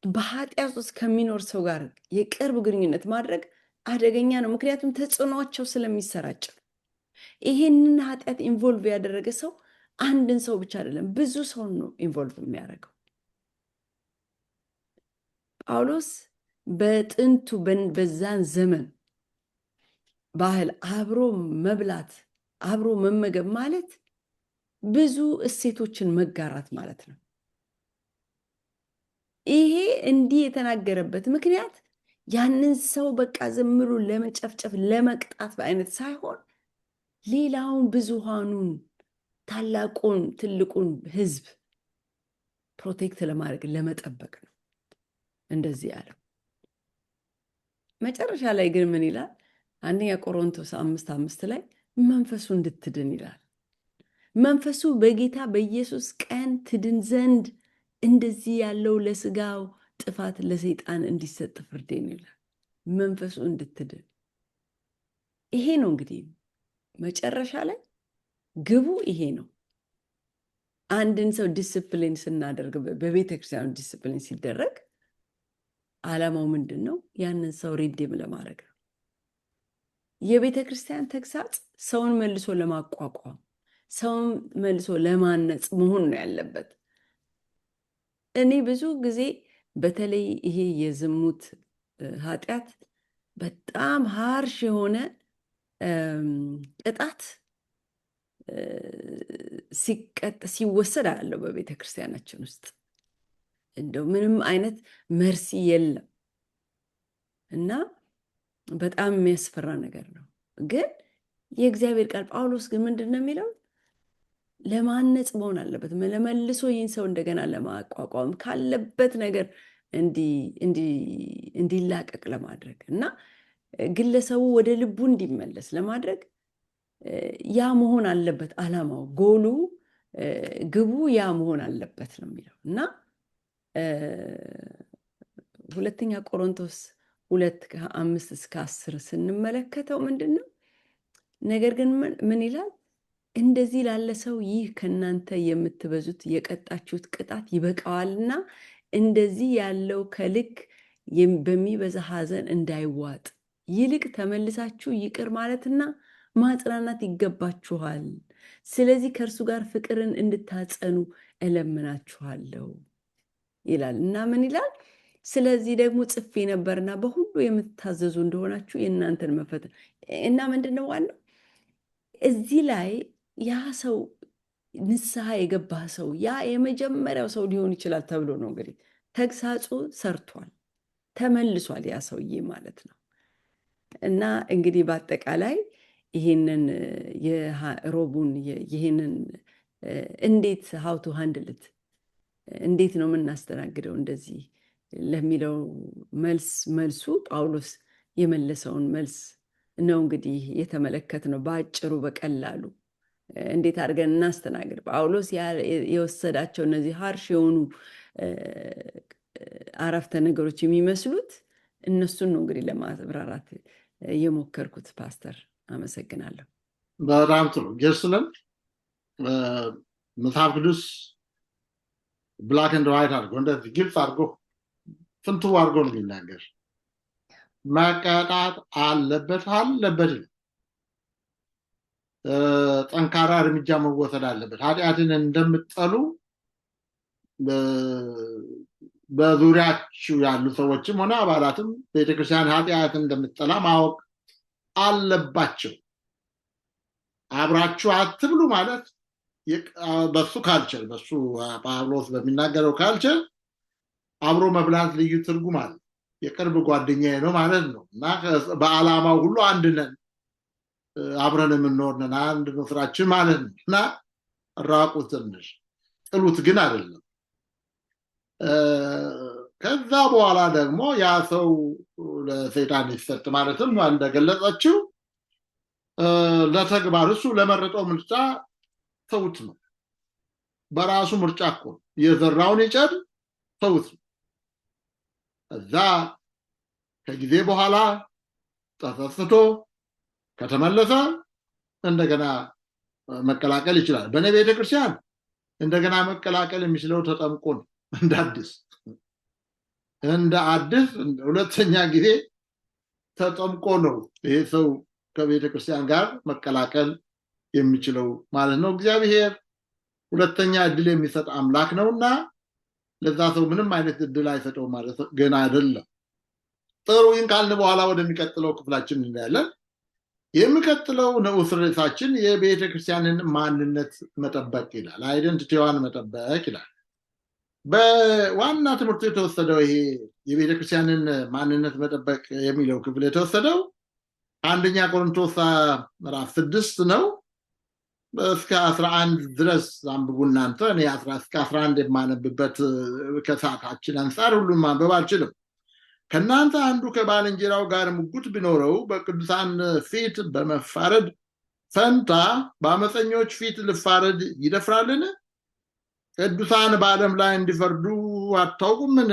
በኃጢአት ውስጥ ከሚኖር ሰው ጋር የቅርብ ግንኙነት ማድረግ አደገኛ ነው። ምክንያቱም ተጽዕኖአቸው ስለሚሰራጭ። ይሄንን ኃጢአት ኢንቮልቭ ያደረገ ሰው አንድን ሰው ብቻ አይደለም ብዙ ሰው ነው ኢንቮልቭ የሚያደርገው። ጳውሎስ በጥንቱ በዛን ዘመን ባህል አብሮ መብላት አብሮ መመገብ ማለት ብዙ እሴቶችን መጋራት ማለት ነው። ይሄ እንዲህ የተናገረበት ምክንያት ያንን ሰው በቃ ዝም ብሎ ለመጨፍጨፍ ለመቅጣት በአይነት ሳይሆን ሌላውን ብዙሃኑን ታላቁን ትልቁን ህዝብ ፕሮቴክት ለማድረግ ለመጠበቅ ነው እንደዚህ ያለው። መጨረሻ ላይ ግን ምን ይላል? አንደኛ ቆሮንቶስ 5:5 ላይ መንፈሱ እንድትድን ይላል። መንፈሱ በጌታ በኢየሱስ ቀን ትድን ዘንድ እንደዚህ ያለው ለስጋው ጥፋት ለሰይጣን እንዲሰጥ ፍርዴን ይላል። መንፈሱ እንድትድን ይሄ ነው እንግዲህ መጨረሻ ላይ ግቡ ይሄ ነው። አንድን ሰው ዲስፕሊን ስናደርግ በቤተክርስቲያኑ ዲስፕሊን ሲደረግ ዓላማው ምንድን ነው? ያንን ሰው ሪዴም ለማድረግ ነው። የቤተክርስቲያን ተግሳጽ ሰውን መልሶ ለማቋቋም ሰውን መልሶ ለማነጽ መሆን ነው ያለበት። እኔ ብዙ ጊዜ በተለይ ይሄ የዝሙት ኃጢአት በጣም ሃርሽ የሆነ ቅጣት ሲወሰድ አለው በቤተክርስቲያናችን ውስጥ። እንደው ምንም አይነት መርሲ የለም እና በጣም የሚያስፈራ ነገር ነው። ግን የእግዚአብሔር ቃል ጳውሎስ ግን ምንድን ነው የሚለው? ለማነጽ መሆን አለበት፣ ለመልሶ ይህን ሰው እንደገና ለማቋቋም ካለበት ነገር እንዲላቀቅ ለማድረግ እና ግለሰቡ ወደ ልቡ እንዲመለስ ለማድረግ ያ መሆን አለበት። ዓላማው፣ ጎሉ፣ ግቡ ያ መሆን አለበት ነው የሚለው እና ሁለተኛ ቆሮንቶስ 2:5-10 ስንመለከተው ምንድን ነው? ነገር ግን ምን ይላል? እንደዚህ ላለ ሰው ይህ ከእናንተ የምትበዙት የቀጣችሁት ቅጣት ይበቃዋልና እንደዚህ ያለው ከልክ በሚበዛ ሐዘን እንዳይዋጥ ይልቅ ተመልሳችሁ ይቅር ማለትና ማጽናናት ይገባችኋል። ስለዚህ ከእርሱ ጋር ፍቅርን እንድታጸኑ እለምናችኋለሁ ይላል እና ምን ይላል? ስለዚህ ደግሞ ጽፌ ነበርና በሁሉ የምትታዘዙ እንደሆናችሁ የእናንተን መፈተን እና ምንድን ነው ዋናው እዚህ ላይ ያ ሰው ንስሐ የገባ ሰው ያ የመጀመሪያው ሰው ሊሆን ይችላል ተብሎ ነው እንግዲህ ተግሳጹ ሰርቷል፣ ተመልሷል ያ ሰውዬ ማለት ነው። እና እንግዲህ በአጠቃላይ ይሄንን የሮቡን ይሄንን እንዴት how to handle it እንዴት ነው የምናስተናግደው እንደዚህ ለሚለው መልሱ ጳውሎስ የመለሰውን መልስ ነው እንግዲህ የተመለከትነው በአጭሩ በቀላሉ እንዴት አድርገን እናስተናግድ። ጳውሎስ የወሰዳቸው እነዚህ ሃርሽ የሆኑ አረፍተ ነገሮች የሚመስሉት እነሱን ነው እንግዲህ ለማብራራት የሞከርኩት። ፓስተር አመሰግናለሁ።
በጣም ጥሩ ጀርስለም መጽሐፍ ቅዱስ ብላክ ኤንድ ዋይት አድርጎ እንደዚህ ግልጽ አድርጎ ፍንትው አድርጎ ነው የሚናገር። መቀጣት አለበት ጠንካራ እርምጃ መወሰድ አለበት። ኃጢአትን እንደምትጠሉ በዙሪያችሁ ያሉ ሰዎችም ሆነ አባላትም ቤተክርስቲያን ኃጢአትን እንደምትጠላ ማወቅ አለባቸው። አብራችሁ አትብሉ ማለት በሱ ካልቸር በሱ ጳውሎስ በሚናገረው ካልቸር አብሮ መብላት ልዩ ትርጉም አለ። የቅርብ ጓደኛዬ ነው ማለት ነው እና በዓላማው ሁሉ አንድ ነን፣ አብረን የምንኖር ነን፣ አንድ ነው ስራችን ማለት ነው እና ራቁት ትንሽ ጥሉት ግን አይደለም። ከዛ በኋላ ደግሞ ያ ሰው ለሰይጣን ይሰጥ ማለትም እንደገለጸችው ለተግባር እሱ ለመረጠው ምርጫ ተውት ነው። በራሱ ምርጫ እኮ የዘራውን ይጨድ ተውት ነው። እዛ ከጊዜ በኋላ ተፈስቶ ከተመለሰ እንደገና መቀላቀል ይችላል። በእኔ ቤተክርስቲያን እንደገና መቀላቀል የሚችለው ተጠምቆ ነው። እንደ አዲስ ሁለተኛ ጊዜ ተጠምቆ ነው ይሄ ሰው ከቤተክርስቲያን ጋር መቀላቀል የሚችለው ማለት ነው። እግዚአብሔር ሁለተኛ እድል የሚሰጥ አምላክ ነውና ለዛ ሰው ምንም አይነት እድል አይሰጠው ማለት ገና አይደለም። ጥሩ ይህን ካልን በኋላ ወደሚቀጥለው ክፍላችን እንሄዳለን። የሚቀጥለው ንዑስ ርዕሳችን የቤተክርስቲያንን ማንነት መጠበቅ ይላል። አይደንቲቲዋን መጠበቅ ይላል። በዋና ትምህርቱ የተወሰደው ይሄ የቤተክርስቲያንን ማንነት መጠበቅ የሚለው ክፍል የተወሰደው አንደኛ ቆሮንቶስ ምዕራፍ 6 ነው። እስከ 11 ድረስ አንብቡ እናንተ። እኔ እስከ 11 የማነብበት ከሰዓታችን አንፃር ሁሉን ማንበብ አልችልም። ከእናንተ አንዱ ከባልንጀራው ጋር ሙግት ቢኖረው በቅዱሳን ፊት በመፋረድ ፈንታ በአመፀኞች ፊት ልፋረድ ይደፍራልን? ቅዱሳን በዓለም ላይ እንዲፈርዱ አታውቁምን?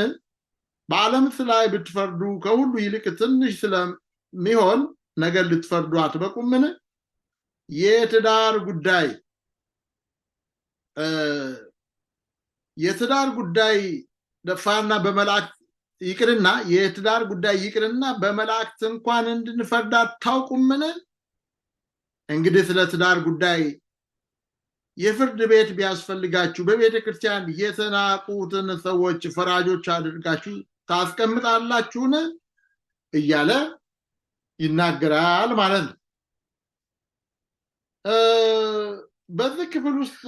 በዓለምስ ላይ ብትፈርዱ ከሁሉ ይልቅ ትንሽ ስለሚሆን ነገር ልትፈርዱ አትበቁምን? የትዳር ጉዳይ ደፋና በመላእክት ይቅርና የትዳር ጉዳይ ይቅርና በመላእክት እንኳን እንድንፈርድ አታውቁምን? እንግዲህ ስለ ትዳር ጉዳይ የፍርድ ቤት ቢያስፈልጋችሁ በቤተ ክርስቲያን የተናቁትን ሰዎች ፈራጆች አድርጋችሁ ታስቀምጣላችሁን? እያለ ይናገራል ማለት ነው። በዚህ ክፍል ውስጥ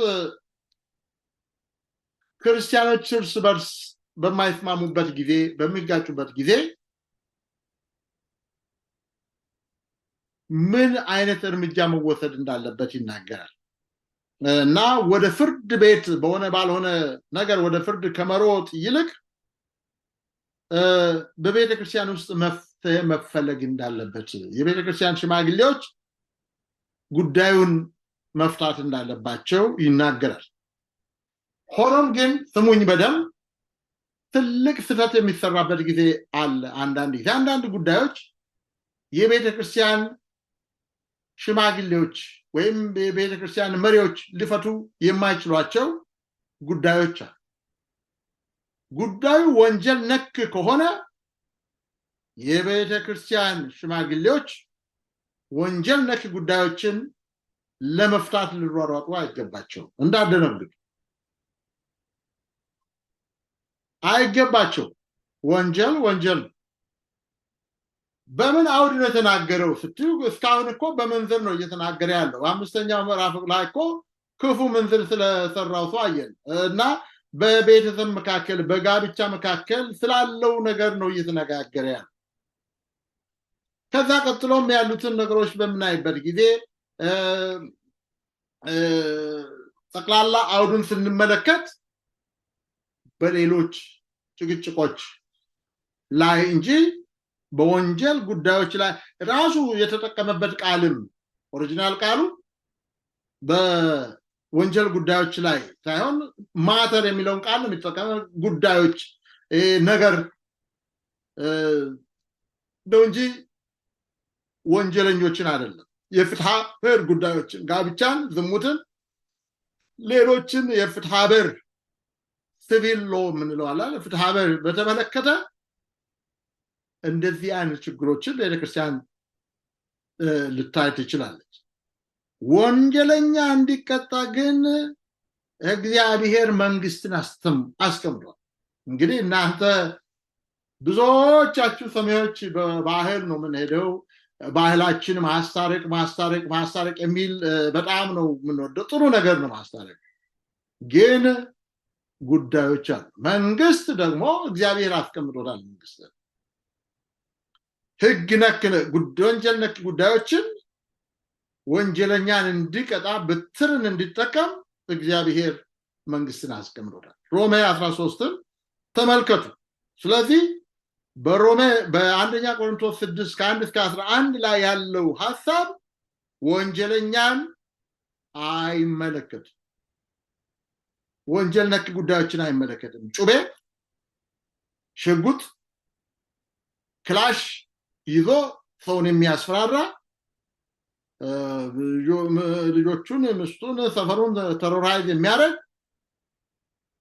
ክርስቲያኖች እርስ በርስ በማይስማሙበት ጊዜ በሚጋጩበት ጊዜ ምን አይነት እርምጃ መወሰድ እንዳለበት ይናገራል እና ወደ ፍርድ ቤት በሆነ ባልሆነ ነገር ወደ ፍርድ ከመሮጥ ይልቅ በቤተ ክርስቲያን ውስጥ መፍትሄ መፈለግ እንዳለበት የቤተ ክርስቲያን ሽማግሌዎች ጉዳዩን መፍታት እንዳለባቸው ይናገራል። ሆኖም ግን ስሙኝ በደንብ ትልቅ ስህተት የሚሰራበት ጊዜ አለ። አንዳንድ ጉዳዮች የቤተ ክርስቲያን ሽማግሌዎች ወይም የቤተ ክርስቲያን መሪዎች ሊፈቱ የማይችሏቸው ጉዳዮች አሉ። ጉዳዩ ወንጀል ነክ ከሆነ የቤተ ክርስቲያን ሽማግሌዎች ወንጀል ነክ ጉዳዮችን ለመፍታት ሊሯሯጡ አይገባቸው። እንዳደነግጡ አይገባቸው። ወንጀል በምን አውድ ነው የተናገረው ስትዩ እስካሁን እኮ በመንዝር ነው እየተናገረ ያለው። አምስተኛው ምዕራፍ ላይ እኮ ክፉ መንዝር ስለሰራው ሰው አየን እና በቤተሰብ መካከል በጋብቻ መካከል ስላለው ነገር ነው እየተነጋገረ ያለው። ከዛ ቀጥሎም ያሉትን ነገሮች በምናይበት ጊዜ ጠቅላላ አውዱን ስንመለከት በሌሎች ጭቅጭቆች ላይ እንጂ በወንጀል ጉዳዮች ላይ ራሱ የተጠቀመበት ቃልም ኦሪጂናል ቃሉ በወንጀል ጉዳዮች ላይ ሳይሆን ማተር የሚለውን ቃል ነው የሚጠቀመው። ጉዳዮች ነገር ነው እንጂ ወንጀለኞችን አይደለም። የፍትሐ ብሔር ጉዳዮችን፣ ጋብቻን፣ ዝሙትን፣ ሌሎችን የፍትሐ ብሔር ሲቪል ሎ የምንለው አለ ፍትሐ ብሔር በተመለከተ እንደዚህ አይነት ችግሮችን ቤተክርስቲያን ልታይ ትችላለች። ወንጀለኛ እንዲቀጣ ግን እግዚአብሔር መንግስትን አስቀምጧል። እንግዲህ እናንተ ብዙዎቻችሁ ሰሚዎች በባህል ነው የምንሄደው። ባህላችን ማስታረቅ የሚል በጣም ነው የምንወደው። ጥሩ ነገር ነው ማስታረቅ። ግን ጉዳዮች አሉ። መንግስት ደግሞ እግዚአብሔር አስቀምጦታል። መንግስት ህግ ነክ ወንጀል ነክ ጉዳዮችን ወንጀለኛን እንዲቀጣ በትርን እንዲጠቀም እግዚአብሔር መንግስትን አስቀምጦታል። ሮሜ 13ን ተመልከቱ። ስለዚህ በአንደኛ ቆሮንቶስ 6 ከ1 እስከ 11 ላይ ያለው ሐሳብ ወንጀለኛን አይመለከትም። ወንጀል ነክ ጉዳዮችን አይመለከትም። ጩቤ፣ ሽጉጥ፣ ክላሽ ይዞ ሰውን የሚያስፈራራ ልጆቹን ምስቱን ሰፈሩን ተሮራይዝ የሚያደርግ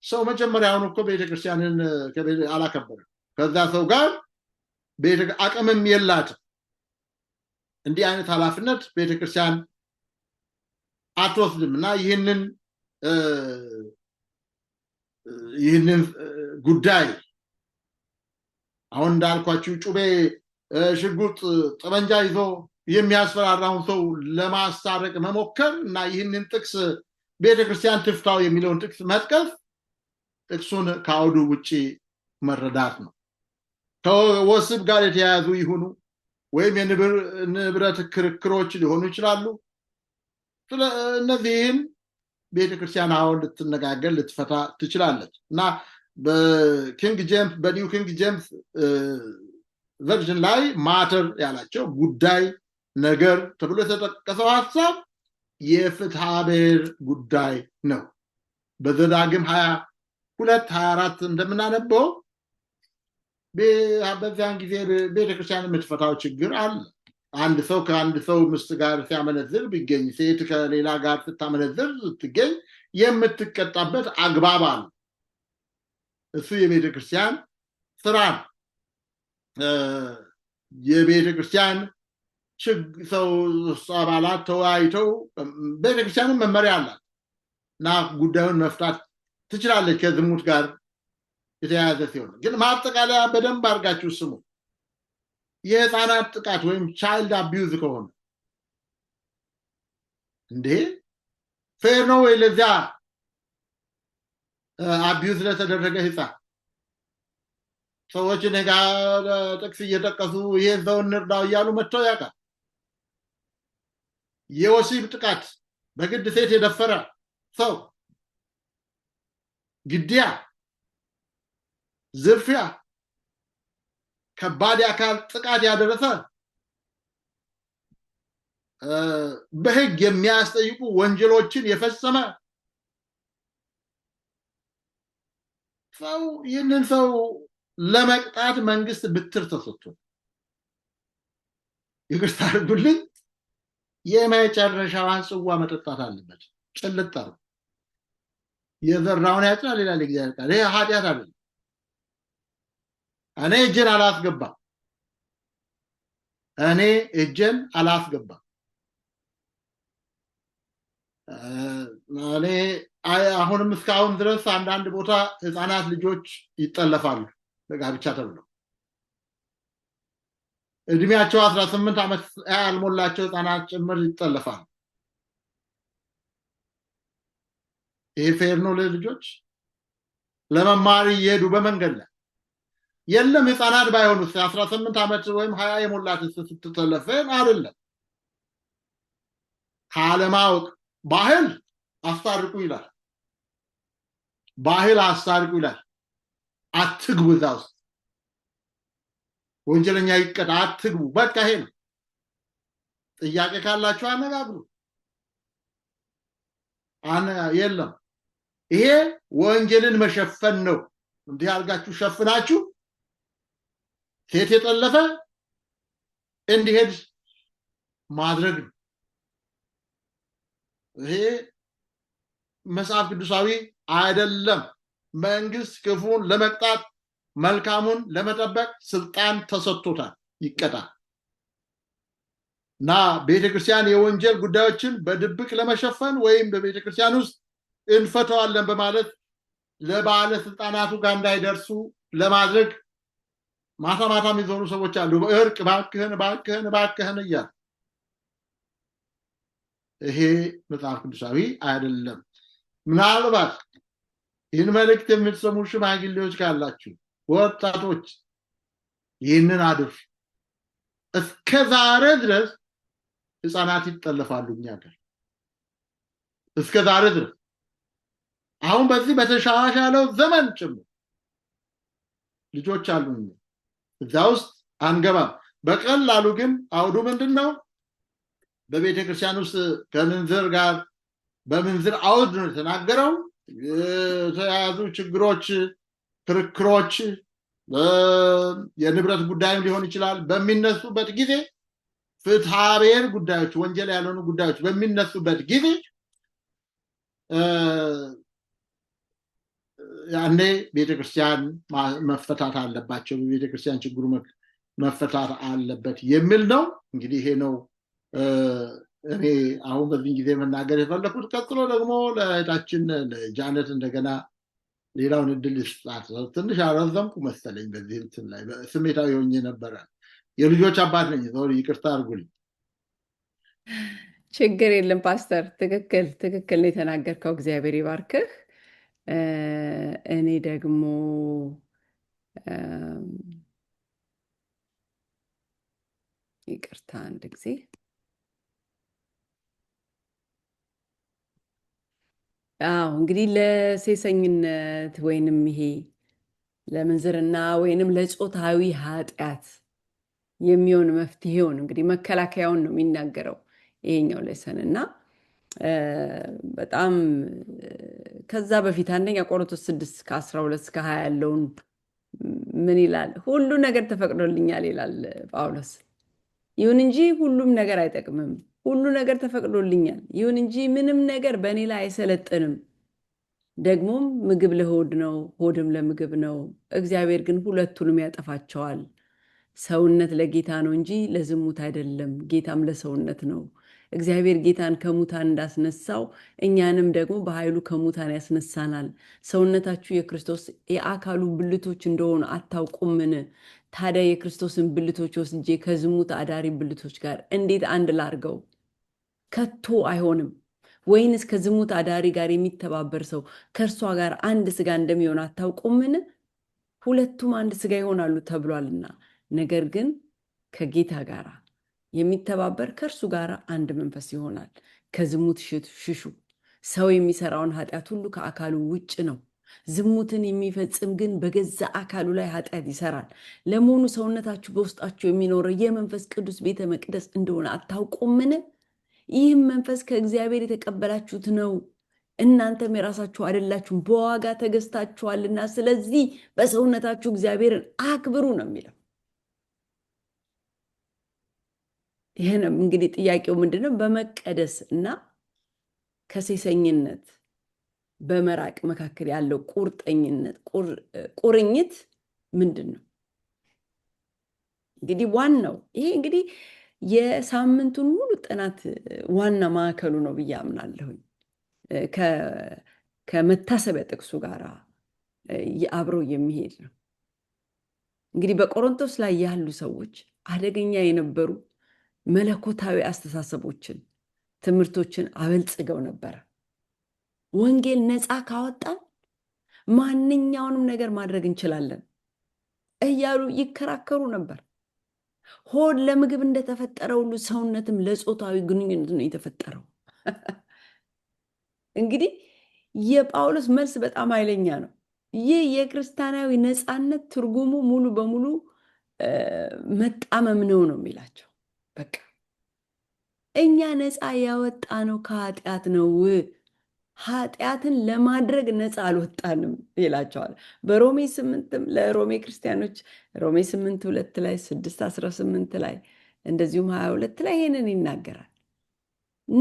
ሰው መጀመሪያውን እኮ ቤተክርስቲያንን አላከበረም። ከዛ ሰው ጋር አቅምም የላትም። እንዲህ አይነት ኃላፊነት ቤተክርስቲያን አትወስድም እና ይህንን ጉዳይ አሁን እንዳልኳችሁ ጩቤ፣ ሽጉጥ፣ ጠመንጃ ይዞ የሚያስፈራራውን ሰው ለማስታረቅ መሞከር እና ይህንን ጥቅስ ቤተክርስቲያን ትፍታው የሚለውን ጥቅስ መጥቀስ ጥቅሱን ከአውዱ ውጪ መረዳት ነው። ከወስብ ጋር የተያያዙ ይሁኑ ወይም የንብረት ክርክሮች ሊሆኑ ይችላሉ። እነዚህን ቤተክርስቲያን አሁን ልትነጋገር ልትፈታ ትችላለች እና በኒው ኪንግ ጄምስ ቨርዥን ላይ ማተር ያላቸው ጉዳይ፣ ነገር ተብሎ የተጠቀሰው ሐሳብ የፍትሐ ብሔር ጉዳይ ነው። በዘዳግም 22-24 እንደምናነበው በዚያን ጊዜ ቤተክርስቲያን የምትፈታው ችግር አለ። አንድ ሰው ከአንድ ሰው ምስት ጋር ሲያመነዝር ቢገኝ፣ ሴት ከሌላ ጋር ስታመነዝር ስትገኝ የምትቀጣበት አግባብ አለ። እሱ የቤተክርስቲያን ስራ ነው። የቤተክርስቲያን ሰው አባላት ተወያይተው ቤተክርስቲያንን መመሪያ አላት እና ጉዳዩን መፍታት ትችላለች ከዝሙት ጋር የተያያዘ ሲሆን። ግን ማጠቃለያ በደንብ አድርጋችሁ ስሙ። የህፃናት ጥቃት ወይም ቻይልድ አቢዩዝ ከሆነ እንዴ ፌር ነው ወይ ለዚያ አቢዩዝ ለተደረገ ህፃን? ሰዎች ነገ ጥቅስ እየጠቀሱ ይሄ ሰው እንርዳው እያሉ መጥተው ያውቃል። የወሲብ ጥቃት፣ በግድ ሴት የደፈረ ሰው፣ ግድያ፣ ዝርፊያ፣ ከባድ የአካል ጥቃት ያደረሰ በህግ የሚያስጠይቁ ወንጀሎችን የፈጸመ ሰው ይህንን ሰው ለመቅጣት መንግስት ብትር ተሰጥቶ ይቅርታ አድርጉልኝ የመጨረሻዋን ጽዋ መጠጣት አለበት። ጭልጥ አድርጎ የዘራውን ያጭዳል ይላል እግዚአብሔር ቃል። ይሄ ኃጢአት አይደለም። እኔ እጄን አላስገባም። እኔ አሁንም እስካሁን ድረስ አንዳንድ ቦታ ህፃናት ልጆች ይጠለፋሉ ለጋብቻ ተብለው እድሜያቸው 18 ዓመት ያልሞላቸው ህፃናት ጭምር ይጠለፋሉ። ይሄ ፌር ነው ለልጆች? ለመማር እየሄዱ በመንገድ ላይ የለም ህፃናት ባይሆኑ 18 ዓመት ወይም 20 የሞላት ስትጠለፍ አይደለም። ካለማወቅ ባህል አስታርቁ ይላል። አትግቡ፣ እዛ ውስጥ ወንጀለኛ ይቀጣ፣ አትግቡ። በቃ ይሄ ነው። ጥያቄ ካላችሁ አነጋግሩ። የለም ይሄ ወንጀልን መሸፈን ነው። እንዲህ አድርጋችሁ ሸፍናችሁ ሴት የጠለፈ እንዲሄድ ማድረግ ነው። ይሄ መጽሐፍ ቅዱሳዊ አይደለም። መንግስት ክፉን ለመቅጣት መልካሙን ለመጠበቅ ስልጣን ተሰጥቶታል፣ ይቀጣል። እና ቤተክርስቲያን የወንጀል ጉዳዮችን በድብቅ ለመሸፈን ወይም በቤተክርስቲያን ውስጥ እንፈተዋለን በማለት ለባለስልጣናቱ ጋር እንዳይደርሱ ለማድረግ ማታ የሚዞሩ ሰዎች አሉ። እርቅ ባክህን እያሉ። ይሄ መጽሐፍ ቅዱሳዊ አይደለም። ምናልባት ይህን መልእክት የምትሰሙ ሽማግሌዎች ካላችሁ፣ ወጣቶች ይህንን አድርሱ። እስከ ዛሬ ድረስ ህፃናት ይጠለፋሉ እኛ ጋር፣ እስከ ዛሬ ድረስ። አሁን በዚህ በተሻሻለው ዘመን ጭምር ልጆች አሉ። እዛ ውስጥ አንገባም። በቀላሉ ግን አውዱ ምንድነው? በቤተክርስቲያን ውስጥ ከምንዝር ጋር በምንዝር አውድ ነው የተናገረው። የተያያዙ ችግሮች፣ ክርክሮች፣ የንብረት ጉዳይም ሊሆን ይችላል በሚነሱበት ጊዜ ፍትሐ ብሔር ጉዳዮች ወንጀል ያልሆኑ ጉዳዮች በሚነሱበት ጊዜ ያኔ ቤተክርስቲያን መፈታት አለባቸው ቤተክርስቲያን ችግሩ መፈታት አለበት የሚል ነው እንግዲህ ይሄ ነው እኔ አሁን በዚህ ጊዜ መናገር የፈለኩት ቀጥሎ ደግሞ ለእህታችን ለጃነት እንደገና ሌላውን እድል ይስጣት ትንሽ አረዘምኩ መሰለኝ በዚህ እንትን ላይ ስሜታዊ ሆኜ ነበረ የልጆች አባት ነኝ ዞር ይቅርታ አድርጉልኝ
ችግር የለም ፓስተር ትክክል ነው የተናገርከው እግዚአብሔር ይባርክህ እኔ ደግሞ ይቅርታ አንድ ጊዜ እንግዲህ ለሴሰኝነት ወይንም ይሄ ለምንዝርና ወይንም ለጾታዊ ኃጢአት የሚሆን መፍትሄውን እንግዲህ መከላከያውን ነው የሚናገረው ይሄኛው ለሰን እና በጣም ከዛ በፊት አንደኛ ቆሮንቶስ 6 ከ12 እስከ 20 ያለውን ምን ይላል ሁሉ ነገር ተፈቅዶልኛል ይላል ጳውሎስ ይሁን እንጂ ሁሉም ነገር አይጠቅምም ሁሉ ነገር ተፈቅዶልኛል ይሁን እንጂ ምንም ነገር በእኔ ላይ አይሰለጥንም ደግሞም ምግብ ለሆድ ነው ሆድም ለምግብ ነው እግዚአብሔር ግን ሁለቱንም ያጠፋቸዋል ሰውነት ለጌታ ነው እንጂ ለዝሙት አይደለም ጌታም ለሰውነት ነው እግዚአብሔር ጌታን ከሙታን እንዳስነሳው እኛንም ደግሞ በኃይሉ ከሙታን ያስነሳናል ሰውነታችሁ የክርስቶስ የአካሉ ብልቶች እንደሆኑ አታውቁምን ታዲያ የክርስቶስን ብልቶች ወስጄ ከዝሙት አዳሪ ብልቶች ጋር እንዴት አንድ ላርገው ከቶ አይሆንም ወይንስ ከዝሙት አዳሪ ጋር የሚተባበር ሰው ከእርሷ ጋር አንድ ስጋ እንደሚሆን አታውቁምን ሁለቱም አንድ ስጋ ይሆናሉ ተብሏልና ነገር ግን ከጌታ ጋር የሚተባበር ከእርሱ ጋር አንድ መንፈስ ይሆናል ከዝሙት ሽሹ ሰው የሚሰራውን ኃጢአት ሁሉ ከአካሉ ውጭ ነው ዝሙትን የሚፈጽም ግን በገዛ አካሉ ላይ ኃጢአት ይሰራል ለመሆኑ ሰውነታችሁ በውስጣችሁ የሚኖረው የመንፈስ ቅዱስ ቤተ መቅደስ እንደሆነ አታውቁምን ይህም መንፈስ ከእግዚአብሔር የተቀበላችሁት ነው እናንተም የራሳችሁ አይደላችሁም በዋጋ ተገዝታችኋልና ስለዚህ በሰውነታችሁ እግዚአብሔርን አክብሩ ነው የሚለው ይሄንም እንግዲህ ጥያቄው ምንድነው በመቀደስ እና ከሴሰኝነት በመራቅ መካከል ያለው ቁርኝት ምንድነው እንግዲህ ዋናው ይሄ እንግዲህ የሳምንቱን ሙሉ ጥናት ዋና ማዕከሉ ነው ብዬ አምናለሁ ከመታሰቢያ ጥቅሱ ጋር አብሮ የሚሄድ ነው እንግዲህ በቆሮንቶስ ላይ ያሉ ሰዎች አደገኛ የነበሩ መለኮታዊ አስተሳሰቦችን ትምህርቶችን አበልጽገው ነበር ወንጌል ነፃ ካወጣን ማንኛውንም ነገር ማድረግ እንችላለን እያሉ ይከራከሩ ነበር ሆድ ለምግብ እንደተፈጠረ ሁሉ ሰውነትም ለጾታዊ ግንኙነት ነው የተፈጠረው እንግዲህ የጳውሎስ መልስ በጣም ኃይለኛ ነው ይህ የክርስቲያናዊ ነፃነት ትርጉሙ ሙሉ በሙሉ መጣመም ነው የሚላቸው በቃ እኛ ነፃ ያወጣ ነው ከኃጢአት ነው ኃጢአትን ለማድረግ ነፃ አልወጣንም ይላቸዋል በሮሜ 8 ለሮሜ ክርስቲያኖች ሮሜ 8:2 ላይ 6:18 ላይ እንደዚሁም 22 ላይ ይሄንን ይናገራል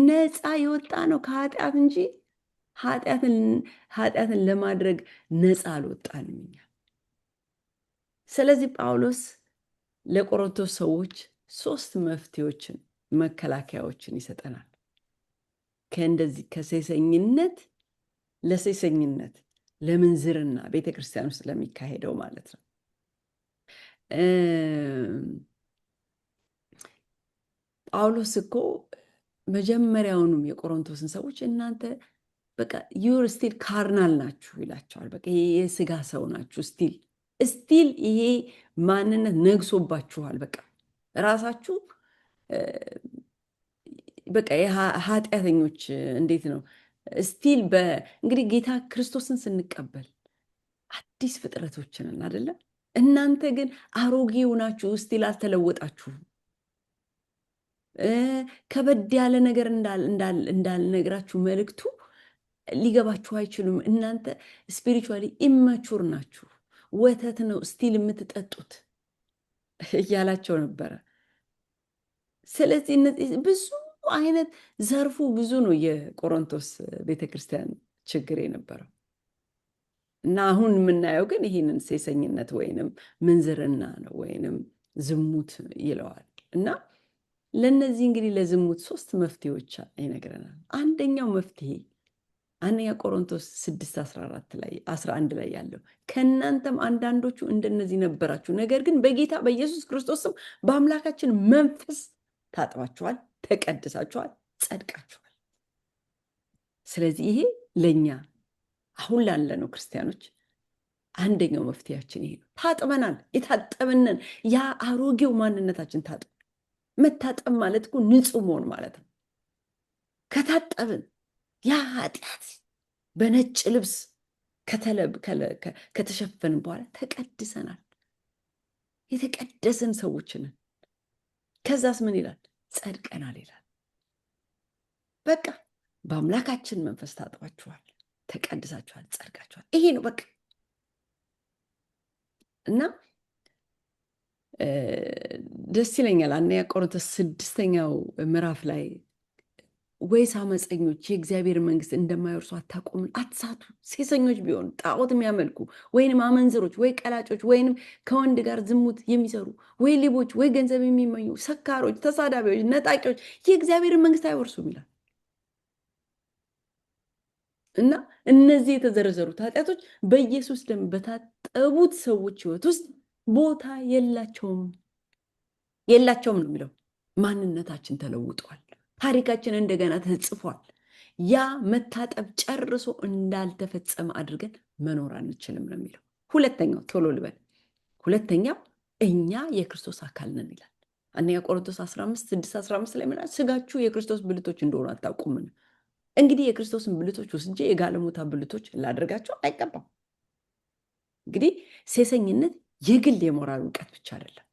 ነፃ የወጣ ነው ከኃጢአት እንጂ ኃጢአትን ለማድረግ ነፃ አልወጣንም እኛ ስለዚህ ጳውሎስ ለቆሮንቶስ ሰዎች 3 መፍትሄዎችን መከላከያዎችን ይሰጠናል ከእንደዚህ ከሴሰኝነት ለሴሰኝነት ለምንዝርና ቤተክርስቲያን ውስጥ ለሚካሄደው ማለት ነው ጳውሎስ እኮ መጀመሪያውንም የቆሮንቶስን ሰዎች እናንተ በቃ ዩር ስቲል ካርናል ናችሁ ይላቸዋል በቃ የስጋ ሰው ናችሁ ስቲል ይሄ ማንነት ነግሶባችኋል በቃ ራሳችሁ በቃ ኃጢአተኞች እንዴት ነው ስቲል እንግዲህ ጌታ ክርስቶስን ስንቀበል አዲስ ፍጥረቶችን አይደለ እናንተ ግን አሮጌው ናችሁ ስቲል አልተለወጣችሁም ከበድ ያለ ነገር እንዳልነግራችሁ መልእክቱ ሊገባችሁ አይችሉም እናንተ ስፒሪቹዋሊ ኢማቹር ናችሁ ወተት ነው ስቲል የምትጠጡት እያላቸው ነበረ ስለዚህ እነዚህ ብዙ አይነት ዘርፉ ብዙ ነው የቆሮንቶስ ቤተክርስቲያን ችግር የነበረው እና አሁን የምናየው ግን ይህንን ሴሰኝነት ወይንም ምንዝርና ነው ወይንም ዝሙት ይለዋል። እና ለነዚህ እንግዲህ ለዝሙት 3 መፍትሄዎች ይነግረናል። አንደኛው መፍትሄ አንደኛ ቆሮንቶስ 6:11 ላይ ያለው ከእናንተም አንዳንዶቹ እንደነዚህ ነበራችሁ፣ ነገር ግን በጌታ በኢየሱስ ክርስቶስም በአምላካችን መንፈስ ታጥባችኋል፣ ተቀድሳችኋል፣ ጸድቃችኋል። ስለዚህ ይሄ ለኛ አሁን ላለነው ክርስቲያኖች አንደኛው መፍትሄያችን ይሄ ነው። ታጥበናል፣ የታጠብነን ያ አሮጌው ማንነታችን ታጥብ። መታጠብ ማለት እኮ ንጹህ መሆን ማለት ነው። ከታጠብን ያ ኃጢአት በነጭ ልብስ ከተሸፈንን በኋላ ተቀድሰናል። የተቀደስን ሰዎችንን ከዛስ ምን ይላል? ጸድቀናል ይላል። በቃ በአምላካችን መንፈስ ታጥባችኋል፣ ተቀድሳችኋል፣ ጸድቃችኋል። ይሄ ነው በቃ። እና ደስ ይለኛል አንደኛ ቆሮንቶስ 6ኛው ምዕራፍ ላይ ወይስ አመፀኞች የእግዚአብሔር መንግስት እንደማይወርሱ አታውቁምን? አትሳቱ። ሴሰኞች ቢሆኑ ጣዖት የሚያመልኩ ወይንም አመንዝሮች ወይ ቀላጮች ወይንም ከወንድ ጋር ዝሙት የሚሰሩ ወይ ሌቦች ወይ ገንዘብ የሚመኙ ሰካሮች፣ ተሳዳቢዎች፣ ነጣቂዎች የእግዚአብሔር መንግስት አይወርሱም ይላል። እና እነዚህ የተዘረዘሩት ኃጢአቶች በኢየሱስ ደም በታጠቡት ሰዎች ህይወት ውስጥ ቦታ የላቸውም ነው የሚለው። ማንነታችን ተለውጧል። ታሪካችን እንደገና ተጽፏል። ያ መታጠብ ጨርሶ እንዳልተፈጸመ አድርገን መኖር አንችልም ነው የሚለው። ሁለተኛው ቶሎ ልበል። ሁለተኛው እኛ የክርስቶስ አካል ነን ይላል። አንደኛ ቆሮንቶስ 6:15 ላይ ምናል ስጋችሁ የክርስቶስ ብልቶች እንደሆኑ አታውቁምን? እንግዲህ የክርስቶስን ብልቶች ወስጄ የጋለሞታ ብልቶች ላደርጋቸው አይገባም። እንግዲህ ሴሰኝነት የግል የሞራል ውቀት ብቻ አይደለም።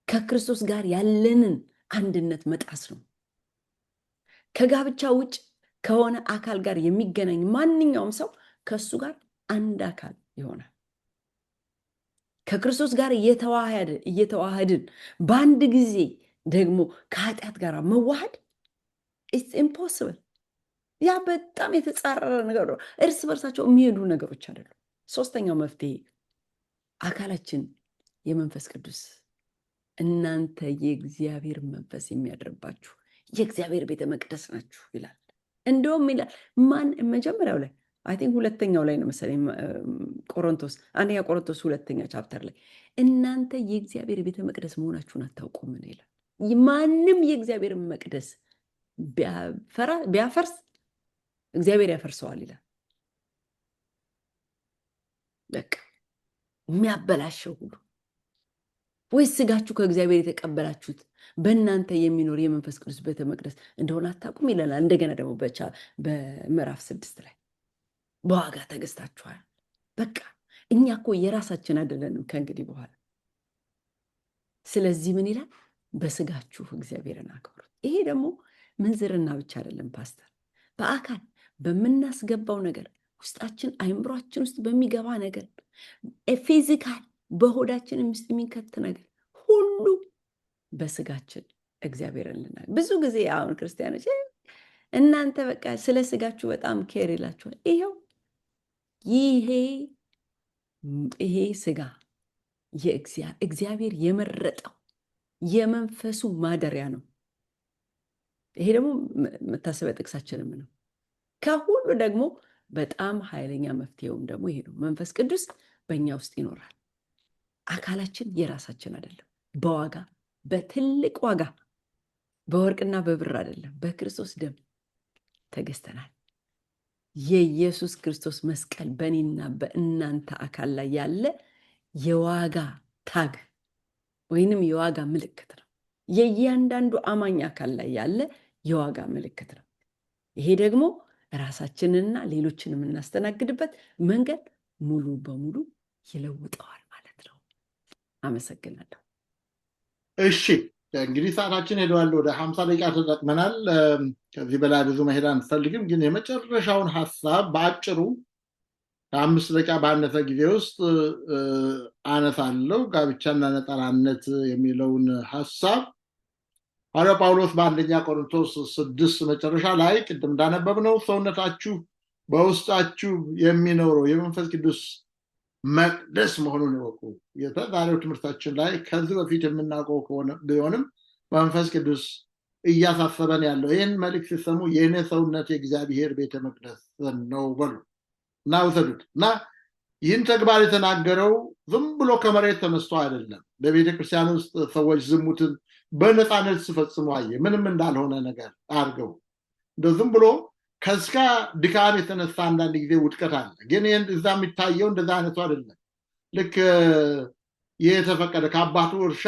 ከክርስቶስ ጋር ያለንን አንድነት መጣስ ነው። ከጋብቻ ውጭ ከሆነ አካል ጋር የሚገናኝ ማንኛውም ሰው ከሱ ጋር አንድ አካል ይሆናል። ከክርስቶስ ጋር እየተዋሃድን በአንድ ጊዜ ደግሞ ከኃጢአት ጋር መዋሃድ ኢትስ ኢምፖሲብል። ያ በጣም የተጻረረ ነገር ነው። እርስ በርሳቸው የሚሄዱ ነገሮች አይደሉም። ሶስተኛው መፍትሄ አካላችን የመንፈስ ቅዱስ እናንተ የእግዚአብሔር መንፈስ የሚያድርባችሁ የእግዚአብሔር ቤተ መቅደስ ናችሁ ይላል። እንደውም ይላል መጀመሪያው ላይ አይ ቲንክ ሁለተኛው ላይ ነው መሰለኝ አንደኛ ቆሮንቶስ 2ኛ ቻፕተር ላይ እናንተ የእግዚአብሔር ቤተ መቅደስ መሆናችሁን አታውቁምን ይላል። ማንም የእግዚአብሔር መቅደስ ቢያፈርስ እግዚአብሔር ያፈርሰዋል ይላል። በቃ የሚያበላሸው ሁሉ ወይስ ስጋችሁ ከእግዚአብሔር የተቀበላችሁት በእናንተ የሚኖር የመንፈስ ቅዱስ ቤተ መቅደስ እንደሆነ አታውቁም ይለናል። እንደገና ደግሞ በምዕራፍ 6 ላይ በዋጋ ተገዝታችኋል። በቃ እኛ እኮ የራሳችን አይደለንም ከእንግዲህ በኋላ። ስለዚህ ምን ይላል? በስጋችሁ እግዚአብሔርን አክብሩት። ይሄ ደግሞ ምንዝርና ብቻ አይደለም ፓስተር። በአካል በምናስገባው ነገር ውስጣችን አይምሯችን ውስጥ በሚገባ ነገር ፊዚካል በሆዳችን ውስጥ የሚከት ነገር ሁሉ በስጋችን እግዚአብሔርን ልናገር። ብዙ ጊዜ አሁን ክርስቲያኖች እናንተ በቃ ስለ ስጋችሁ በጣም ኬር ይላችኋል። ይሄ ስጋ እግዚአብሔር የመረጠው የመንፈሱ ማደሪያ ነው። ይሄ ደግሞ መታሰቢያ ጥቅሳችንም ነው። ከሁሉ ደግሞ በጣም ኃይለኛ መፍትሄውም ደግሞ ይሄ ነው። መንፈስ ቅዱስ በእኛ ውስጥ ይኖራል። አካላችን የራሳችን አይደለም። በዋጋ በትልቅ ዋጋ በወርቅና በብር አይደለም፣ በክርስቶስ ደም ተገዝተናል። የኢየሱስ ክርስቶስ መስቀል በእኔና በእናንተ አካል ላይ ያለ የዋጋ ታግ ወይንም የዋጋ ምልክት ነው። የእያንዳንዱ አማኝ አካል ላይ ያለ የዋጋ ምልክት ነው። ይሄ ደግሞ ራሳችንንና ሌሎችን የምናስተናግድበት መንገድ ሙሉ በሙሉ ይለውጠዋል ማለት ነው። አመሰግናለሁ።
እሺ እንግዲህ ሰዓታችን ሄደዋል። ወደ 50 ደቂቃ ተጠቅመናል። ከዚህ በላይ ብዙ መሄድ አንፈልግም፣ ግን የመጨረሻውን ሀሳብ በአጭሩ ከ5 ደቂቃ ባነሰ ጊዜ ውስጥ አነሳለሁ። ጋብቻና ነጠላነት የሚለውን ሐሳብ ሐዋርያው ጳውሎስ በአንደኛ ቆሮንቶስ 6 መጨረሻ ላይ ቅድም እንዳነበብነው ሰውነታችሁ በውስጣችሁ የሚኖረው የመንፈስ ቅዱስ መቅደስ መሆኑን ይወቁ። የዛሬው ትምህርታችን ላይ ከዚህ በፊት የምናውቀው ቢሆንም መንፈስ ቅዱስ እያሳሰበን ያለው ይህን መልእክት ሲሰሙ የእኔ ሰውነት የእግዚአብሔር ቤተ መቅደስ ነው በሉ እና ውሰዱት። እና ይህን ተግባር የተናገረው ዝም ብሎ ከመሬት ተነስቶ አይደለም። በቤተ ክርስቲያን ውስጥ ሰዎች ዝሙትን በነፃነት ሲፈጽሙ አየ። ምንም እንዳልሆነ ነገር አድርገው እንደ ዝም ብሎ ከስጋ ድካም የተነሳ አንዳንድ ጊዜ ውድቀት አለ። ግን እዛ የሚታየው እንደዛ አይነቱ አይደለም። ልክ የተፈቀደ ከአባቱ እርሻ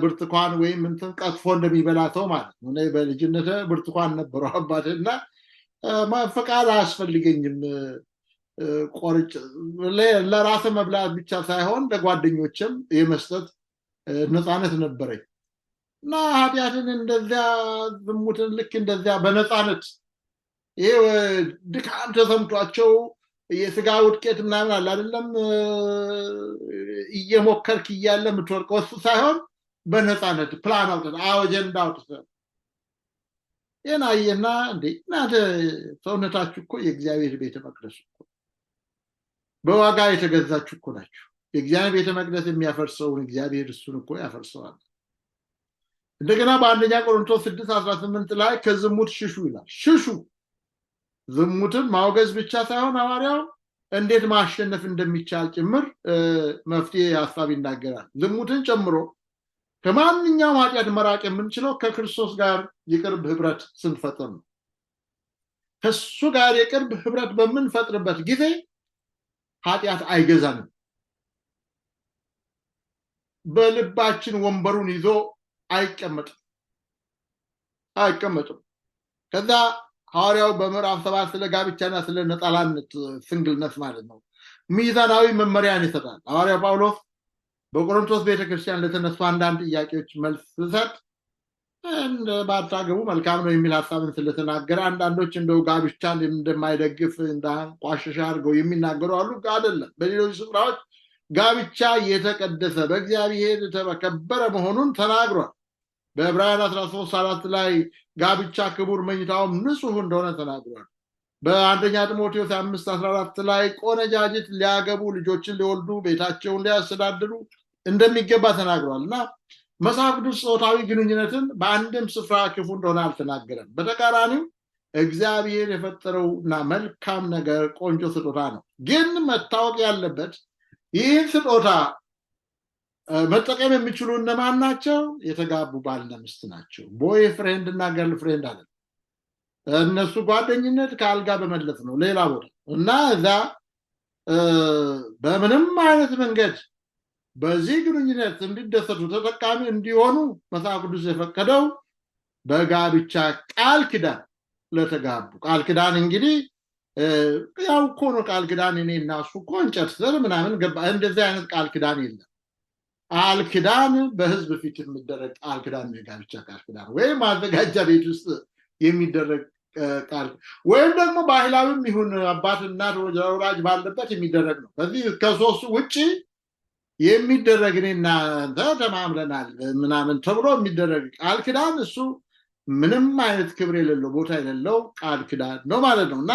ብርቱካን ወይም እንትን ቀጥፎ እንደሚበላ ሰው ማለት ነው። እኔ በልጅነቴ ብርቱካን ነበረው አባቴና ፈቃድ አያስፈልገኝም ቆርጭ ለራሴ መብላት ብቻ ሳይሆን ለጓደኞችም የመስጠት ነፃነት ነበረኝ እና ኃጢአትን እንደዚያ ዝሙትን ልክ እንደዚያ በነፃነት ይሄ ድካም ተሰምቷቸው የስጋ ውድቀት ምናምን አለ አይደለም እየሞከርክ እያለ የምትወርቀው እሱ ሳይሆን በነፃነት ፕላን አውጥተህ አጀንዳ አውጥተህ የናየና እንዴ እናንተ ሰውነታችሁ እኮ የእግዚአብሔር ቤተ መቅደስ እኮ በዋጋ የተገዛችሁ እኮ ናችሁ። የእግዚአብሔር ቤተ መቅደስ የሚያፈርሰውን እግዚአብሔር እሱን እኮ ያፈርሰዋል። እንደገና በአንደኛ ቆሮንቶስ 6:18 ላይ ከዝሙት ሽሹ ይላል። ሽሹ። ዝሙትን ማውገዝ ብቻ ሳይሆን ሐዋርያው እንዴት ማሸነፍ እንደሚቻል ጭምር መፍትሄ ሐሳብ ይናገራል። ዝሙትን ጨምሮ ከማንኛውም ኃጢአት መራቅ የምንችለው ከክርስቶስ ጋር የቅርብ ህብረት ስንፈጥር ነው። ከሱ ጋር የቅርብ ህብረት በምንፈጥርበት ጊዜ ኃጢአት አይገዛንም። በልባችን ወንበሩን ይዞ አይቀመጥም። ከዛ ሐዋርያው በምዕራፍ 7 ስለ ጋብቻና ስለ ነጠላነት ሲንግልነት ማለት ነው ሚዛናዊ መመሪያን ይሰጣል። ሐዋርያው ጳውሎስ በቆሮንቶስ ቤተክርስቲያን ለተነሱ አንዳንድ ጥያቄዎች መልስ ሲሰጥ ባታገቡ መልካም ነው የሚል ሐሳብን ስለተናገረ አንዳንዶች እንደው ጋብቻን እንደማይደግፍ እንዳንቋሸሻ አድርገው የሚናገሩ አሉ። አይደለም። በሌሎች ስፍራዎች ጋብቻ የተቀደሰ በእግዚአብሔር የተከበረ መሆኑን ተናግሯል። በዕብራውያን 13:4 ላይ ጋብቻ ክቡር መኝታውም ንጹህ እንደሆነ ተናግሯል። በአንደኛ ጢሞቴዎስ 5:14 ላይ ቆነጃጅት ሊያገቡ ልጆችን ሊወልዱ ቤታቸውን ሊያስተዳድሩ እንደሚገባ ተናግሯል። እና መጽሐፍ ቅዱስ ጾታዊ ግንኙነትን በአንድም ስፍራ ክፉ እንደሆነ አልተናገረም። በተቃራኒው እግዚአብሔር የፈጠረውና መልካም ነገር ቆንጆ ስጦታ ነው። ግን መታወቅ ያለበት ይህን ስጦታ መጠቀም የሚችሉ እነማን ናቸው? የተጋቡ ባልና ሚስት ናቸው። ቦይ ፍሬንድ እና ገርል ፍሬንድ አለ። እነሱ ጓደኝነት ከአልጋ በመለስ ነው ሌላ ቦታ እና እዛ በምንም አይነት መንገድ በዚህ ግንኙነት እንዲደሰቱ ተጠቃሚ እንዲሆኑ መጽሐፍ ቅዱስ የፈቀደው በጋብቻ ቃል ኪዳን ለተጋቡ። ቃል ኪዳን እንግዲህ ያው እኮ ነው ቃል ኪዳን እኔ እና እሱ እኮ እንጨት ስር ምናምን ገባ እንደዚህ አይነት ቃል ኪዳን የለም። ቃል ኪዳን በህዝብ ፊት የሚደረግ ቃል ኪዳን ነው የጋብቻ ቃል ኪዳን፣ ወይም ማዘጋጃ ቤት ውስጥ የሚደረግ ቃል ወይም ደግሞ ባህላዊም ይሁን አባትና ወላጅ ባለበት የሚደረግ ነው። ከዚህ ከሶስቱ ውጪ የሚደረግ እኔና ተማምለናል ምናምን ተብሎ የሚደረግ ቃል ኪዳን እሱ ምንም አይነት ክብር የሌለው ቦታ የሌለው ቃል ኪዳን ነው ማለት ነው። እና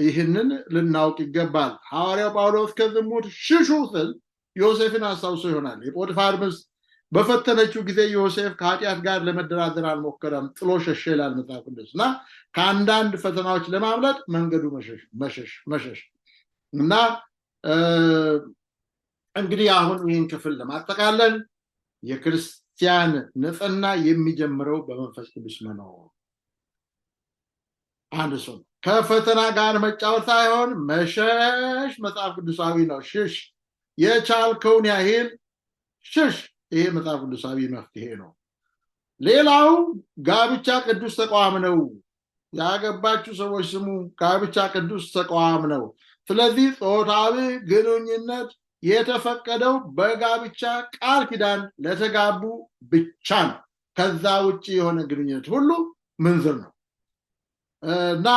ይህንን ልናውቅ ይገባል። ሐዋርያው ጳውሎስ ከዝሙት ሽሹ ስል ዮሴፍን አስታውሶ ይሆናል። የጶጥፋር ሚስት በፈተነችው ጊዜ ዮሴፍ ከኃጢአት ጋር ለመደራደር አልሞከረም፣ ጥሎ ሸሸ ይላል መጽሐፍ ቅዱስ። እና ከአንዳንድ ፈተናዎች ለማምለጥ መንገዱ መሸሽ እና እንግዲህ አሁን ይህን ክፍል ለማጠቃለል የክርስቲያን ንጽሕና የሚጀምረው በመንፈስ ቅዱስ መኖር አንድ ሰው ከፈተና ጋር መጫወት ሳይሆን መሸሽ መጽሐፍ ቅዱሳዊ ነው። ሽሽ፣ የቻልከውን ያህል ሽሽ። ይሄ መጽሐፍ ቅዱሳዊ መፍትሄ ነው። ሌላው ጋብቻ ቅዱስ ተቋም ነው። ያገባችሁ ሰዎች ስሙ፣ ጋብቻ ቅዱስ ተቋም ነው። ስለዚህ ጾታዊ ግንኙነት የተፈቀደው በጋብቻ ቃል ኪዳን ለተጋቡ ብቻ ነው። ከዛ ውጪ የሆነ ግንኙነት ሁሉ ምንዝር ነው እና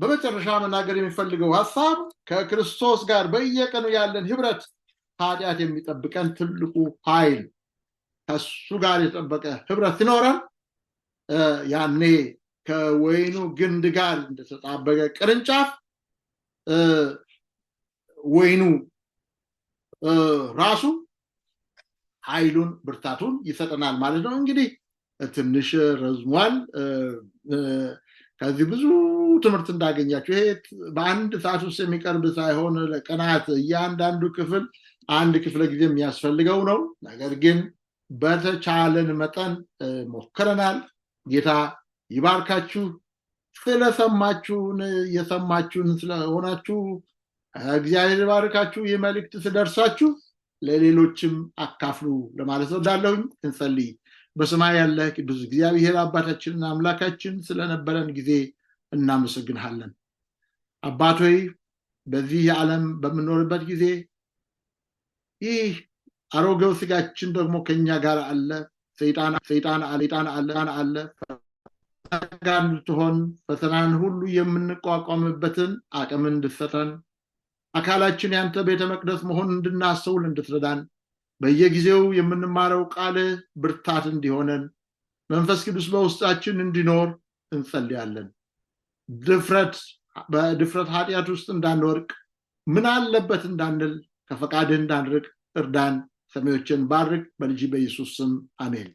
በመጨረሻ መናገር የሚፈልገው ሐሳብ ከክርስቶስ ጋር በየቀኑ ያለን ህብረት ኃጢአት የሚጠብቀን ትልቁ ኃይል ከሱ ጋር የተጠበቀ ህብረት ሲኖረን ያኔ ከወይኑ ግንድ ጋር እንደተጣበቀ ቅርንጫፍ ወይኑ ራሱ ኃይሉን ብርታቱን ይሰጠናል ማለት ነው። እንግዲህ ትንሽ ረዝሟል። ከዚህ ብዙ ትምህርት እንዳገኛችሁ ይሄ በአንድ ሰዓት ውስጥ የሚቀርብ ሳይሆን ለቀናት እያንዳንዱ ክፍል አንድ ክፍለ ጊዜ የሚያስፈልገው ነው። ነገር ግን በተቻለን መጠን ሞክረናል። ጌታ ይባርካችሁ። ስለሰማችሁን የሰማችሁን ስለሆናችሁ እግዚአብሔር ይባርካችሁ። ይህ መልእክት ስደርሳችሁ ለሌሎችም አካፍሉ ለማለት እወዳለሁኝ። እንጸልይ። በሰማይ ያለህ ቅዱስ እግዚአብሔር አባታችንና አምላካችን ስለነበረን ጊዜ እናመሰግንሃለን። አባት ሆይ በዚህ ዓለም በምንኖርበት ጊዜ ይህ አሮጌው ስጋችን ደግሞ ከኛ ጋር አለ። ሰይጣን አለ። ጋር እንድትሆን ፈተናን ሁሉ የምንቋቋምበትን አቅም እንድትሰጠን አካላችን ያንተ ቤተ መቅደስ መሆን እንድናስተውል እንድትረዳን በየጊዜው የምንማረው ቃል ብርታት እንዲሆነን መንፈስ ቅዱስ በውስጣችን እንዲኖር እንጸልያለን። በድፍረት ኃጢአት ውስጥ እንዳንወርቅ ምን አለበት እንዳንል ከፈቃድህ እንዳንርቅ እርዳን። ሰሚዎችን ባርክ። በልጅ በኢየሱስ ስም አሜን።